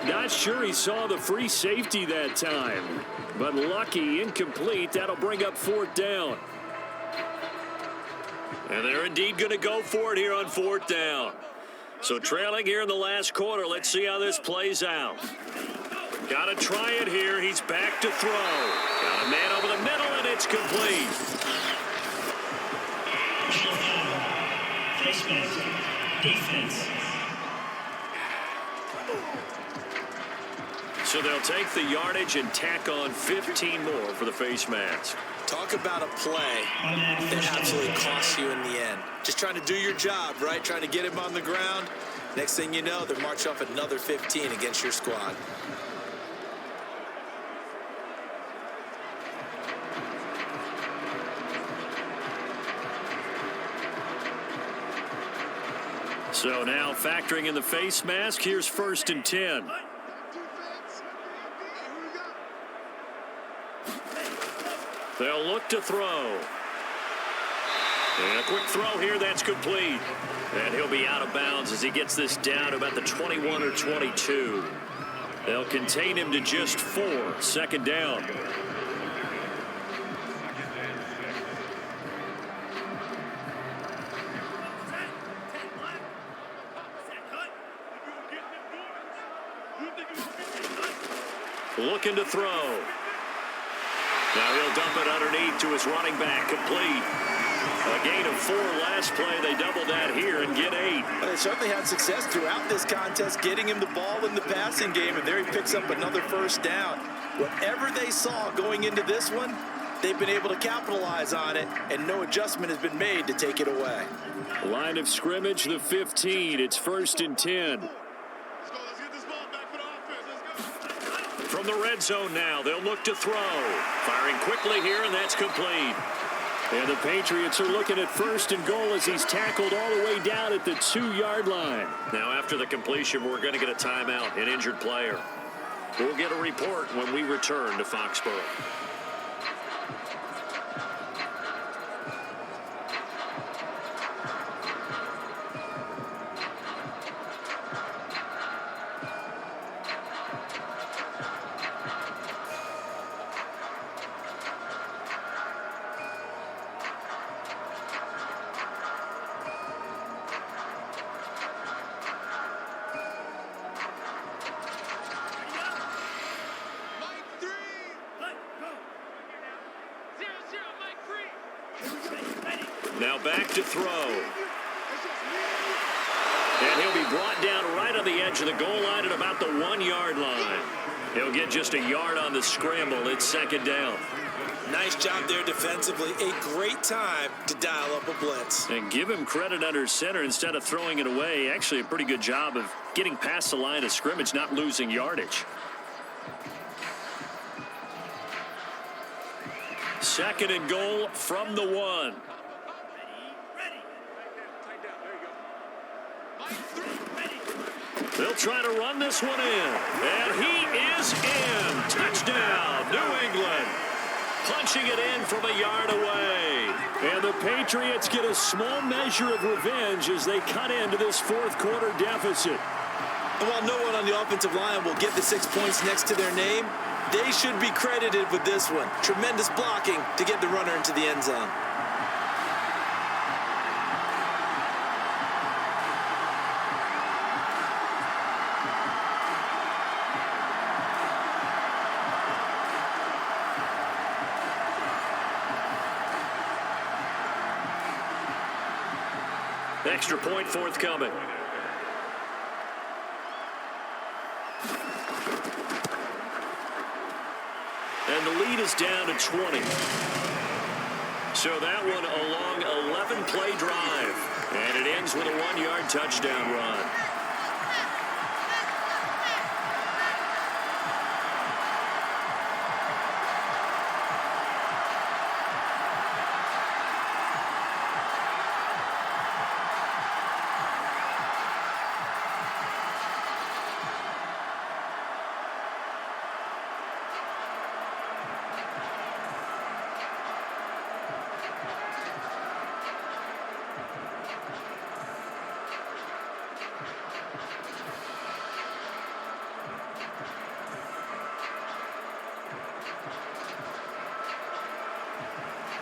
Speaker 4: Not sure he saw the free safety that time, but lucky, incomplete. That'll bring up 4th down.
Speaker 2: And they're indeed going to go for it here on 4th down. So trailing here in the last quarter, let's see how this plays out. Got to try it here. He's back to throw. Got a man over the middle, and it's complete.
Speaker 6: Face mask. Defense.
Speaker 2: So they'll take the yardage and tack on 15 more for the face mask.
Speaker 3: Talk about a play that absolutely costs you in the end. Just trying to do your job, right? Trying to get him on the ground. Next thing you know, they're marching off another 15 against your squad.
Speaker 4: So now factoring in the face mask, here's 1st and 10.
Speaker 2: They'll look to throw. And a quick throw here, that's complete. And he'll be out of bounds as he gets this down to about the 21 or 22. They'll contain him to just 4. 2nd down. looking to throw. Now he'll dump it underneath to his running back, complete. A gain of 4 last play. They double that here and get 8.
Speaker 3: Well, they certainly had success throughout this contest, getting him the ball in the passing game, and there he picks up another first down. Whatever they saw going into this one, they've been able to capitalize on it, and no adjustment has been made to take it away.
Speaker 4: Line of scrimmage, the 15. It's 1st and 10.
Speaker 2: From the red zone now, they'll look to throw. Firing quickly here, and that's complete.
Speaker 4: And the Patriots are looking at 1st and goal as he's tackled all the way down at the 2-yard line.
Speaker 2: Now, after the completion, we're going to get a timeout, an injured player. We'll get a report when we return to Foxborough. Now back to throw. And he'll be brought down right on the edge of the goal line at about the 1-yard line. He'll get just a yard on the scramble. It's 2nd down.
Speaker 3: Nice job there defensively. A great time to dial up a blitz.
Speaker 4: And give him credit under center instead of throwing it away. Actually, a pretty good job of getting past the line of scrimmage, not losing yardage.
Speaker 2: 2nd and goal from the 1. They'll try to run this one in. And he is in. Touchdown, New England. Punching it in from a yard away.
Speaker 4: And the Patriots get a small measure of revenge as they cut into this 4th quarter deficit.
Speaker 3: And while no one on the offensive line will get the 6 points next to their name, they should be credited with this one. Tremendous blocking to get the runner into the end zone.
Speaker 2: Extra point forthcoming. And the lead is down to 20. So that one a long 11-play drive. And it ends with a 1-yard touchdown run.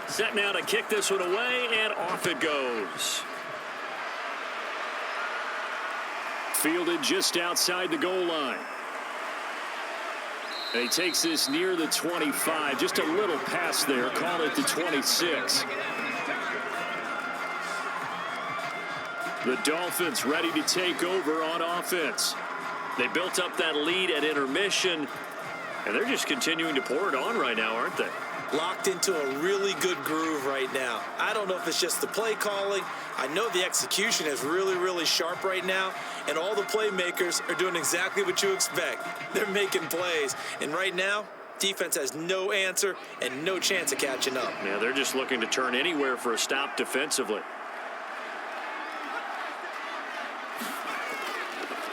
Speaker 2: Set now to kick this one away, and off it goes.
Speaker 4: Fielded just outside the goal line. And he takes this near the 25. Just a little pass there. Call it the 26. The Dolphins ready to take over on offense.
Speaker 2: They built up that lead at intermission, and they're just continuing to pour it on right now, aren't they?
Speaker 3: Locked into a really good groove right now. I don't know if it's just the play calling. I know the execution is really, really sharp right now, and all the playmakers are doing exactly what you expect. They're making plays, and right now, defense has no answer and no chance of catching up.
Speaker 2: Yeah, they're just looking to turn anywhere for a stop defensively.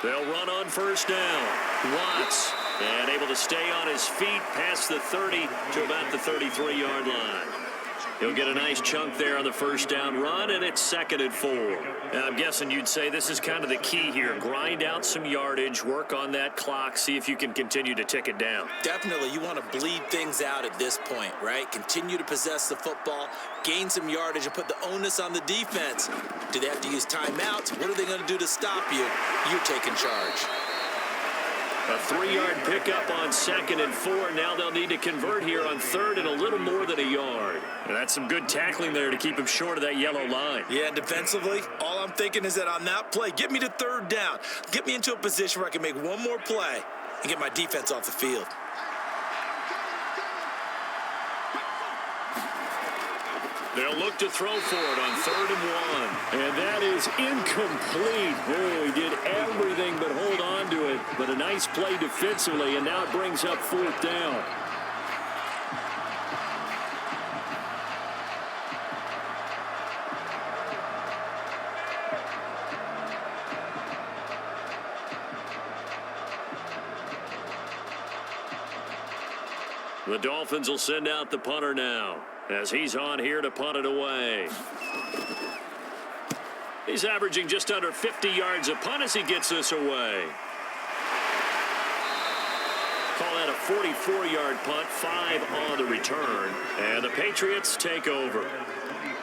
Speaker 2: They'll run on 1st down. Watts, and able to stay on his feet past the 30 to about the 33-yard line. He'll get a nice chunk there on the 1st down run, and it's 2nd and 4. Now, I'm guessing you'd say this is kind of the key here. Grind out some yardage, work on that clock, see if you can continue to tick it down.
Speaker 3: Definitely, you want to bleed things out at this point, right? Continue to possess the football, gain some yardage, and put the onus on the defense. Do they have to use timeouts? What are they going to do to stop you? You're taking charge.
Speaker 2: A 3-yard pickup on 2nd and 4. Now they'll need to convert here on 3rd and a little more than a yard.
Speaker 4: And that's some good tackling there to keep him short of that yellow line.
Speaker 3: Yeah, and defensively, all I'm thinking is that on that play, get me to 3rd down. Get me into a position where I can make one more play and get my defense off the field.
Speaker 2: They'll look to throw for it on 3rd and 1.
Speaker 4: And that is incomplete. Oh, he did everything but hold on to it. But a nice play defensively, and now it brings up 4th down.
Speaker 2: The Dolphins will send out the punter now as he's on here to punt it away. He's averaging just under 50 yards a punt as he gets this away. Call that a 44-yard punt, 5 on the return, and the Patriots take over.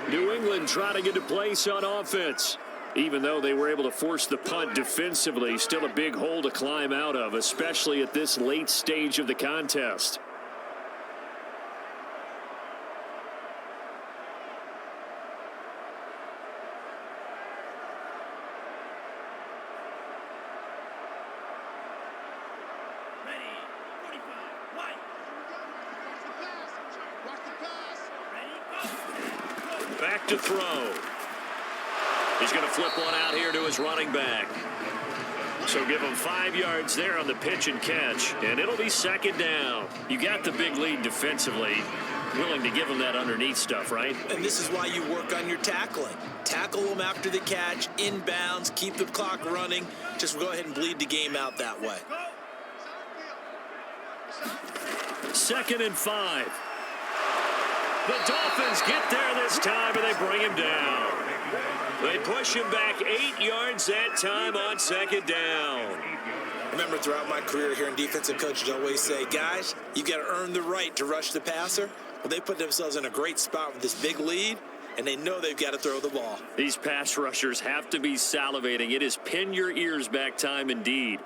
Speaker 4: New England trying to get to place on offense. Even though they were able to force the punt defensively, still a big hole to climb out of, especially at this late stage of the contest.
Speaker 2: Back to throw. He's going to flip one out here to his running back. So give him 5 yards there on the pitch and catch, and it'll be 2nd down. You got the big lead defensively. Willing to give him that underneath stuff, right?
Speaker 3: And this is why you work on your tackling. Tackle them after the catch, inbounds, keep the clock running. Just go ahead and bleed the game out that way.
Speaker 2: 2nd and 5. The Dolphins get there this time, and they bring him down. They push him back 8 yards that time on 2nd down.
Speaker 3: Remember, throughout my career here in defensive coaches always say, guys, you got to earn the right to rush the passer. Well, they put themselves in a great spot with this big lead, and they know they've got to throw the ball.
Speaker 2: These pass rushers have to be salivating. It is pin your ears back time indeed.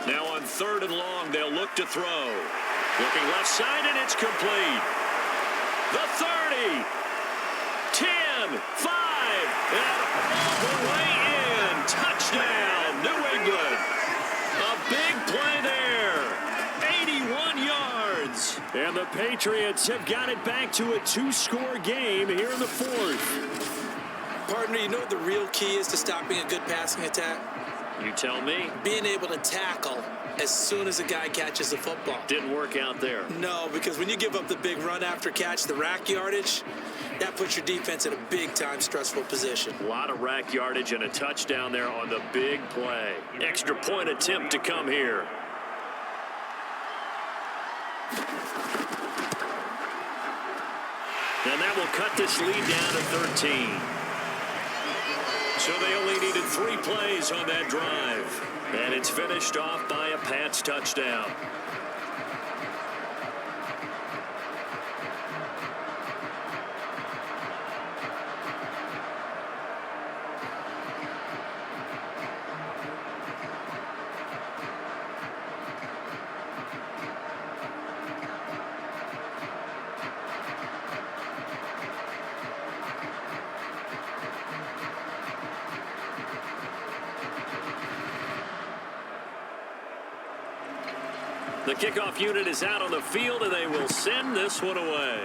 Speaker 2: Now on 3rd and long, they'll look to throw. Looking left side, and it's complete. The 30, 10, 5, and all the way in. Touchdown, New England. A big play there. 81 yards.
Speaker 4: And the Patriots have got it back to a 2-score game here in the 4th.
Speaker 3: Partner, you know what the real key is to stopping a good passing attack?
Speaker 2: You tell me.
Speaker 3: Being able to tackle as soon as a guy catches the football.
Speaker 2: Didn't work out there.
Speaker 3: No, because when you give up the big run after catch, the rack yardage, that puts your defense in a big-time stressful position.
Speaker 2: A lot of rack yardage and a touchdown there on the big play. Extra point attempt to come here. And that will cut this lead down to 13. So they only needed 3 plays on that drive. And it's finished off by a Pats touchdown. The kickoff unit is out on the field, and they will send this one away.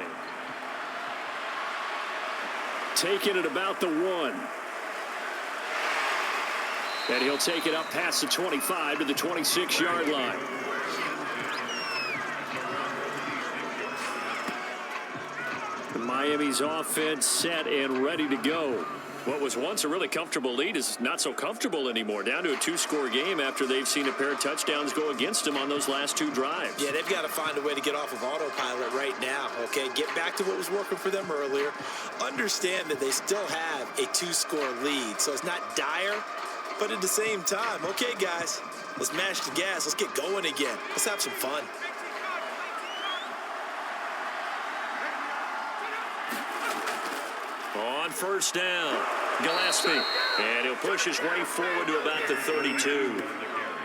Speaker 4: Taking it about the 1. And he'll take it up past the 25 to the 26-yard line. Miami's offense set and ready to go.
Speaker 2: What was once a really comfortable lead is not so comfortable anymore. Down to a 2-score game after they've seen a pair of touchdowns go against them on those last 2 drives.
Speaker 3: Yeah, they've got to find a way to get off of autopilot right now, okay? Get back to what was working for them earlier. Understand that they still have a 2-score lead, so it's not dire, But at the same time, okay, guys, let's mash the gas. Let's get going again. Let's have some fun.
Speaker 2: On first down, Gillespie. And he'll push his way forward to about the 32.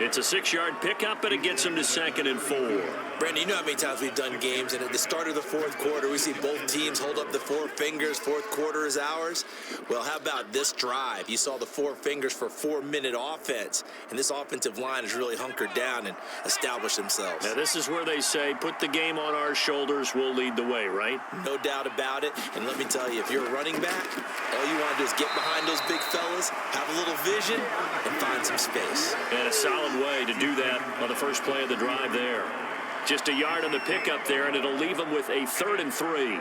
Speaker 2: It's a 6-yard pickup, and it gets him to 2nd and 4.
Speaker 3: Brandon, you know how many times we've done games, and at the start of the fourth quarter, we see both teams hold up the 4 fingers. Fourth quarter is ours. Well, how about this drive? You saw the 4 fingers for 4-minute offense, and this offensive line has really hunkered down and established themselves.
Speaker 2: Now, this is where they say, put the game on our shoulders, we'll lead the way, right?
Speaker 3: No doubt about it. And let me tell you, if you're a running back, all you want to do is get behind those big fellas, have a little vision, and find some space.
Speaker 2: And a solid way to do that on the first play of the drive there. Just a yard on the pickup there, and it'll leave them with a 3rd and 3.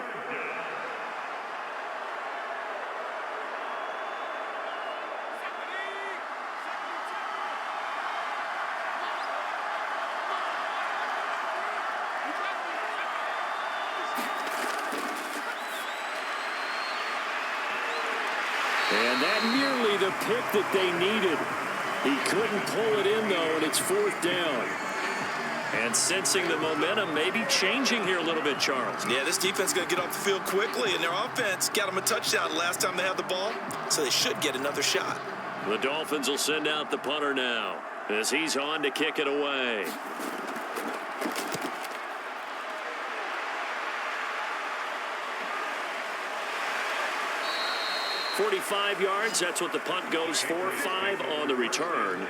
Speaker 4: And that nearly the pick that they needed. He couldn't pull it in, though, and it's 4th down.
Speaker 2: And sensing the momentum maybe changing here a little bit, Charles.
Speaker 3: Yeah, this defense is going to get off the field quickly, and their offense got them a touchdown the last time they had the ball, so they should get another shot.
Speaker 2: The Dolphins will send out the punter now as he's on to kick it away. .45 yards, that's what the punt goes for. 5 on the return.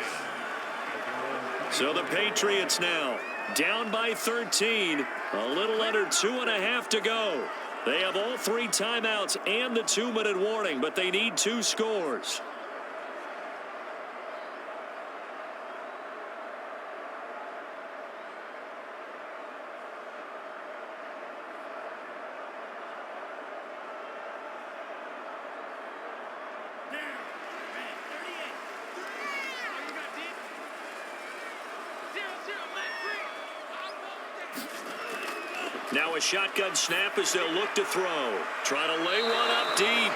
Speaker 2: So the Patriots now down by 13. A little under 2.5 to go. They have all 3 timeouts and the 2-minute warning, but they need 2 scores. Now a shotgun snap as they'll look to throw. Try to lay one up deep.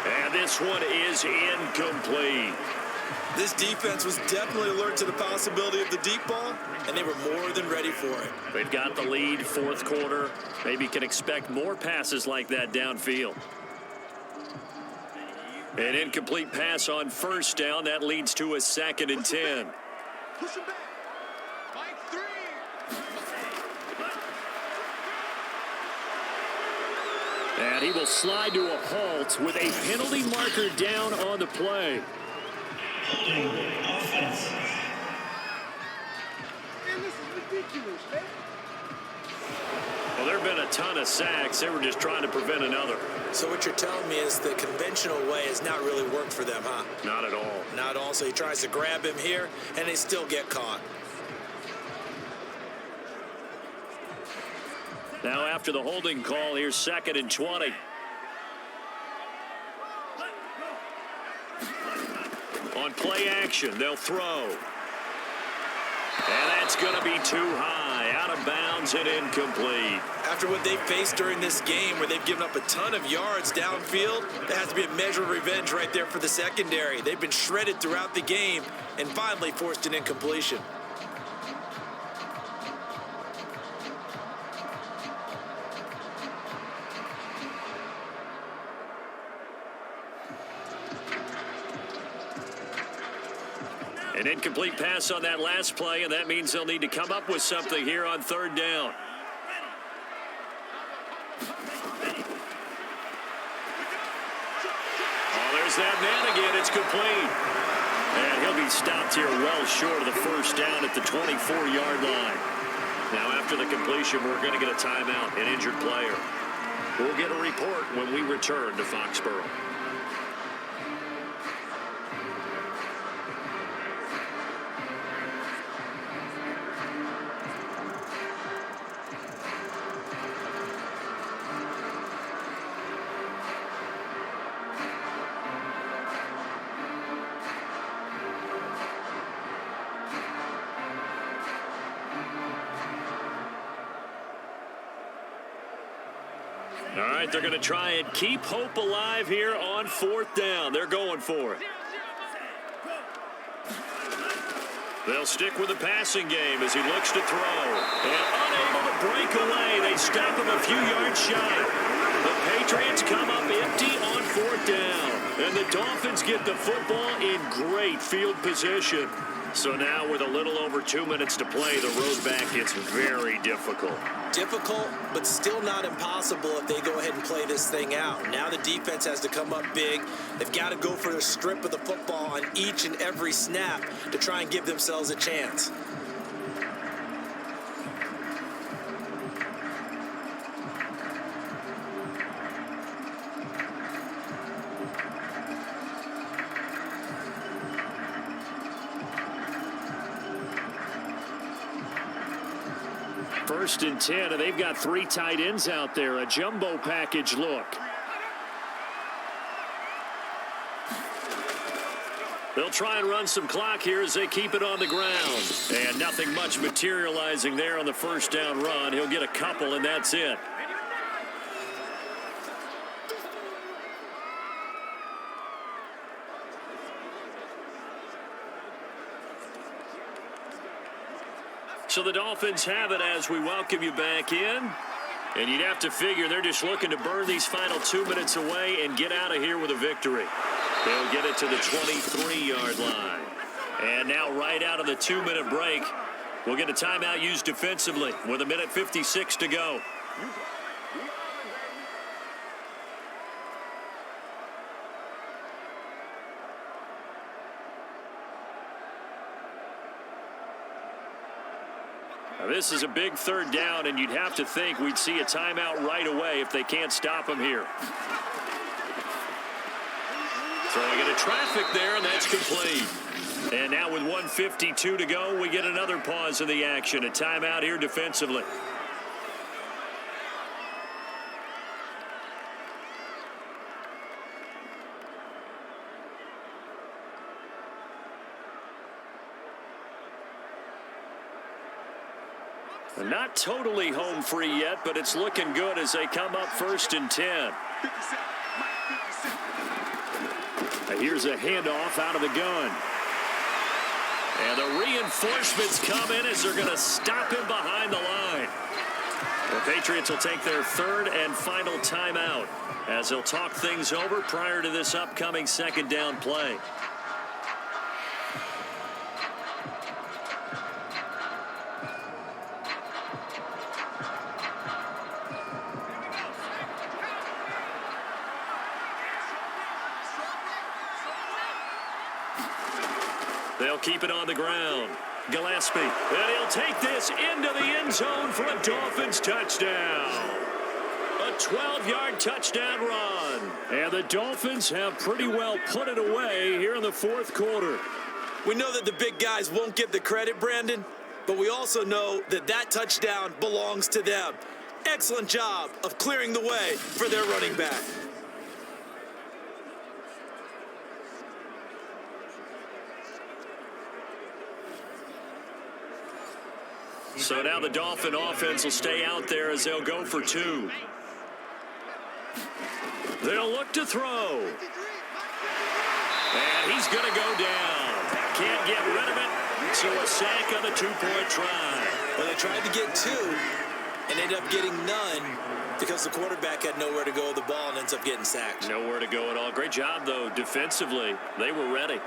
Speaker 2: And this one is incomplete.
Speaker 3: This defense was definitely alert to the possibility of the deep ball, and they were more than ready for it.
Speaker 2: They've got the lead, 4th quarter. Maybe can expect more passes like that downfield. An incomplete pass on first down. That leads to a 2nd and 10.
Speaker 7: Push him back. Mike 3.
Speaker 4: And he will slide to a halt with a penalty marker down on the play.
Speaker 6: Holding offense.
Speaker 7: Man, this is ridiculous, man.
Speaker 2: Well, there have been a ton of sacks. They were just trying to prevent another.
Speaker 3: So what you're telling me is the conventional way has not really worked for them, huh?
Speaker 2: Not at all.
Speaker 3: Not all. So he tries to grab him here, and they still get caught.
Speaker 2: Now after the holding call, here's 2nd and 20. On play action, they'll throw. And that's going to be too high, out of bounds and incomplete.
Speaker 3: After what they've faced during this game, where they've given up a ton of yards downfield, there has to be a measure of revenge right there for the secondary. They've been shredded throughout the game and finally forced an incompletion.
Speaker 2: An incomplete pass on that last play, and that means they'll need to come up with something here on 3rd down. Oh, there's that man again. It's complete. And he'll be stopped here well short of the first down at the 24-yard line. Now, after the completion, we're going to get a timeout, an injured player. We'll get a report when we return to Foxborough. All right, they're going to try and keep hope alive here on 4th down. They're going for it. They'll stick with the passing game as he looks to throw. And unable to break away. They stop him a few yards shy. The Patriots come up empty on 4th down. And the Dolphins get the football in great field position. So now with a little over 2 minutes to play, the road back gets very difficult.
Speaker 3: Difficult, but still not impossible if they go ahead and play this thing out. Now the defense has to come up big. They've got to go for a strip of the football on each and every snap to try and give themselves a chance.
Speaker 2: First and 10, and they've got 3 tight ends out there. A jumbo package look. They'll try and run some clock here as they keep it on the ground. And nothing much materializing there on the first down run. He'll get a couple, and that's it. So the Dolphins have it as we welcome you back in. And you'd have to figure they're just looking to burn these final 2 minutes away and get out of here with a victory. They'll get it to the 23-yard line. And now right out of the 2-minute break, we'll get a timeout used defensively with 1:56 to go. Now this is a big 3rd down, and you'd have to think we'd see a timeout right away if they can't stop him here. Throwing into traffic there, and that's complete. And now with 1:52 to go, we get another pause in the action. A timeout here defensively. Not totally home free yet, but it's looking good as they come up 1st and 10. Here's a handoff out of the gun. And the reinforcements come in as they're going to stop him behind the line. The Patriots will take their 3rd and final timeout as they'll talk things over prior to this upcoming 2nd down play. They'll keep it on the ground. Gillespie, and he'll take this into the end zone for a Dolphins touchdown. A 12-yard touchdown run. And the Dolphins have pretty well put it away here in the 4th quarter.
Speaker 3: We know that the big guys won't get the credit, Brandon, but we also know that that touchdown belongs to them. Excellent job of clearing the way for their running back.
Speaker 2: So now the Dolphin offense will stay out there as they'll go for 2. They'll look to throw. And he's going to go down. Can't get rid of it. So a sack on the 2-point try.
Speaker 3: Well, they tried to get 2 and ended up getting none because the quarterback had nowhere to go with the ball and ends up getting sacked.
Speaker 2: Nowhere to go at all. Great job, though, defensively. They were ready.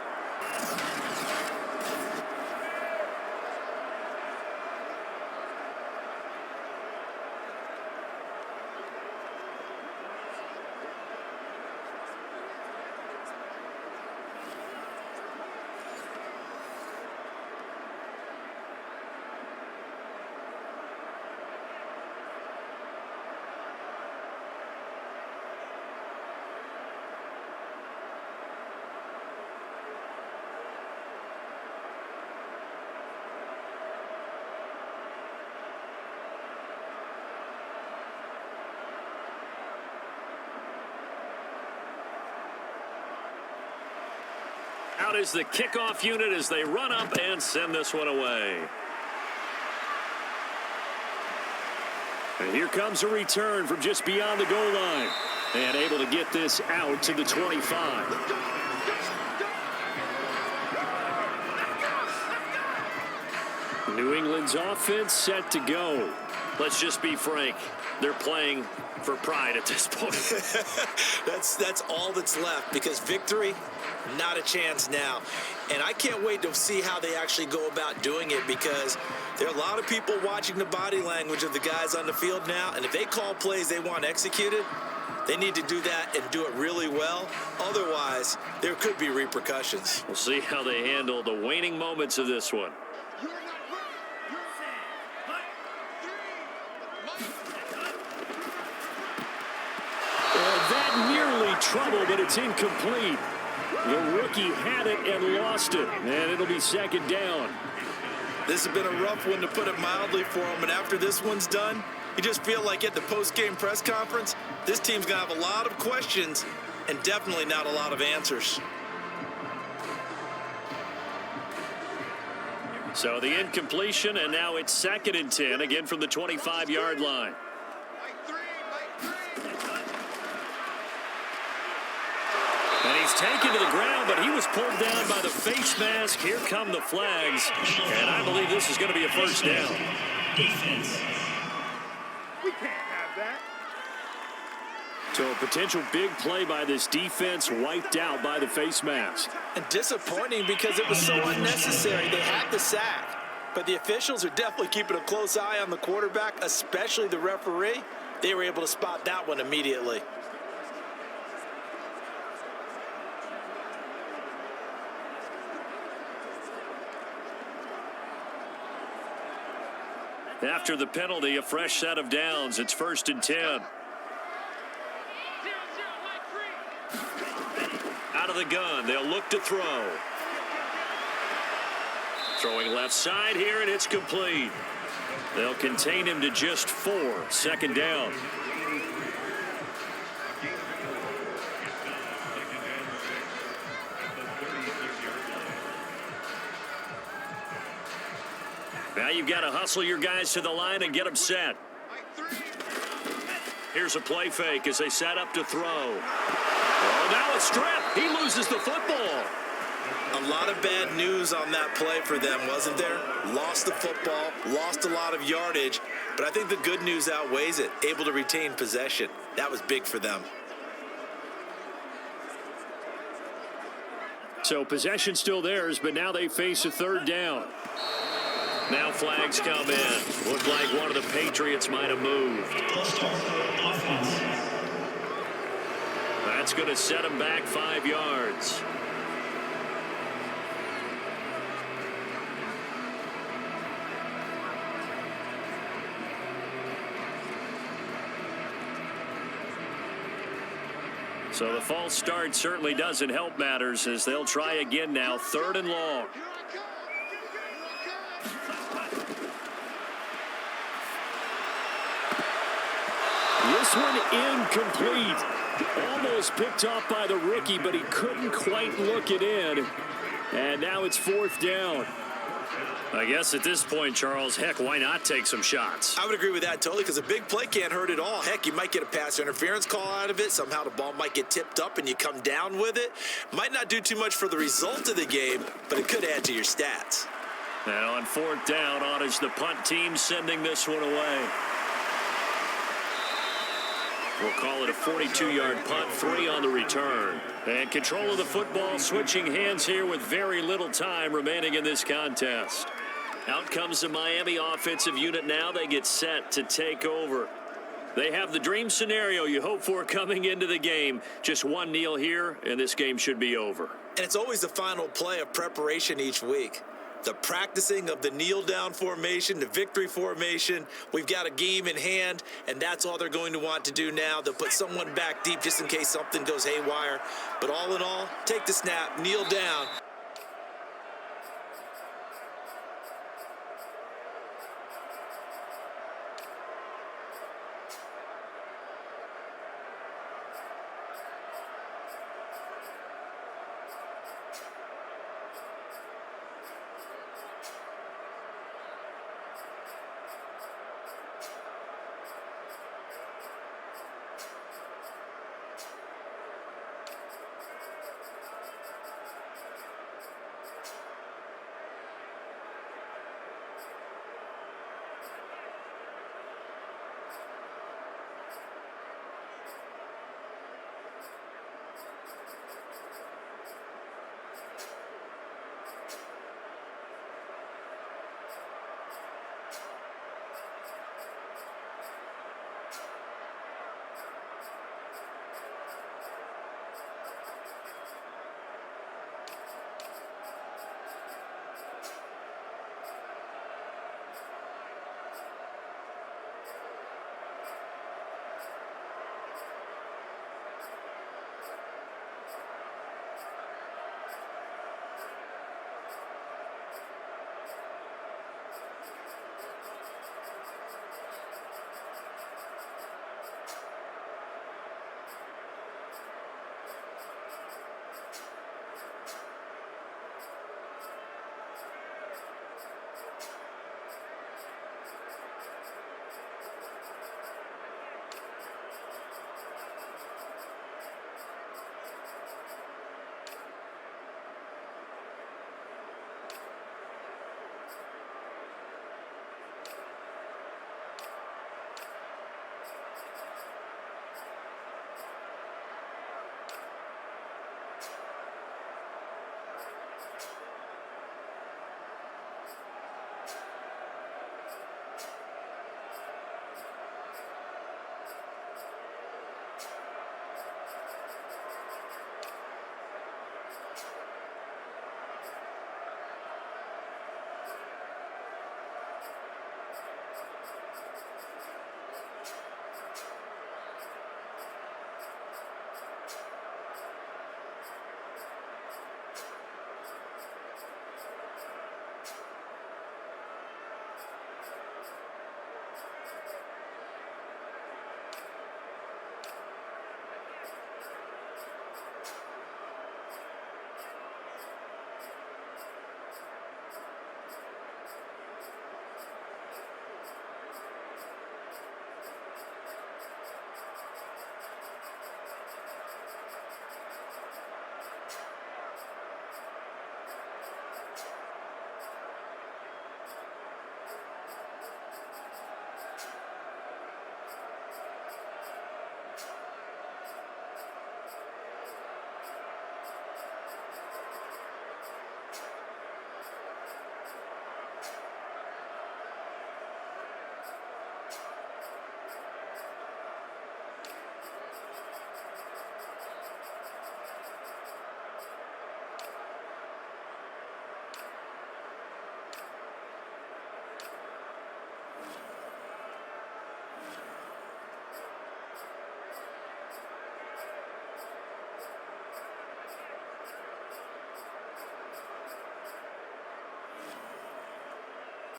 Speaker 2: Out is the kickoff unit as they run up and send this one away. And here comes a return from just beyond the goal line. And able to get this out to the 25.
Speaker 4: New England's offense set to go.
Speaker 2: Let's just be frank. They're playing for pride at this point.
Speaker 3: That's all that's left, because victory, not a chance now. And I can't wait to see how they actually go about doing it, because there are a lot of people watching the body language of the guys on the field now, and if they call plays they want executed, they need to do that and do it really well. Otherwise, there could be repercussions.
Speaker 2: We'll see how they handle the waning moments of this one.
Speaker 4: That nearly trouble, but it's incomplete. The rookie had it and lost it, and it'll be second down.
Speaker 3: This has been a rough one, to put it mildly, for him, and after this one's done, you just feel like at the post-game press conference, this team's going to have a lot of questions and definitely not a lot of answers.
Speaker 2: So the incompletion, and now it's 2nd and 10, again from the 25-yard line. And he's taken to the ground, but he was pulled down by the face mask. Here come the flags, and I believe this is going to be a first down.
Speaker 6: Defense.
Speaker 7: We can't have that.
Speaker 4: So a potential big play by this defense wiped out by the face mask.
Speaker 3: And disappointing, because it was so unnecessary. They had the sack, but the officials are definitely keeping a close eye on the quarterback, especially the referee. They were able to spot that one immediately.
Speaker 2: After the penalty, a fresh set of downs. It's 1st and 10. Out of the gun, they'll look to throw. Throwing left side here, and it's complete. They'll contain him to just 4. 2nd down. Now you've got to hustle your guys to the line and get them set. Here's a play fake as they set up to throw. Oh, now it's stripped. He loses the football.
Speaker 3: A lot of bad news on that play for them, wasn't there? Lost the football, lost a lot of yardage, but I think the good news outweighs it. Able to retain possession. That was big for them.
Speaker 4: So possession still theirs, but now they face a 3rd down.
Speaker 2: Now flags come in. Looked like one of the Patriots might have moved.
Speaker 6: Offense.
Speaker 2: That's going to set him back 5 yards. So the false start certainly doesn't help matters, as they'll try again now. 3rd and long.
Speaker 4: This one incomplete. Almost picked off by the rookie, but he couldn't quite look it in. And now it's 4th down.
Speaker 2: I guess at this point, Charles, heck, why not take some shots?
Speaker 3: I would agree with that totally, because a big play can't hurt at all. Heck, you might get a pass interference call out of it. Somehow the ball might get tipped up and you come down with it. Might not do too much for the result of the game, but it could add to your stats.
Speaker 2: Now on 4th down, on is the punt team sending this one away. We'll call it a 42-yard punt, 3 on the return. And control of the football switching hands here with very little time remaining in this contest. Out comes the Miami offensive unit now. They get set to take over. They have the dream scenario you hope for coming into the game. Just one kneel here, and this game should be over.
Speaker 3: And it's always the final play of preparation each week. The practicing of the kneel-down formation, the victory formation. We've got a game in hand, and that's all they're going to want to do now. They'll put someone back deep just in case something goes haywire. But all in all, take the snap, kneel down,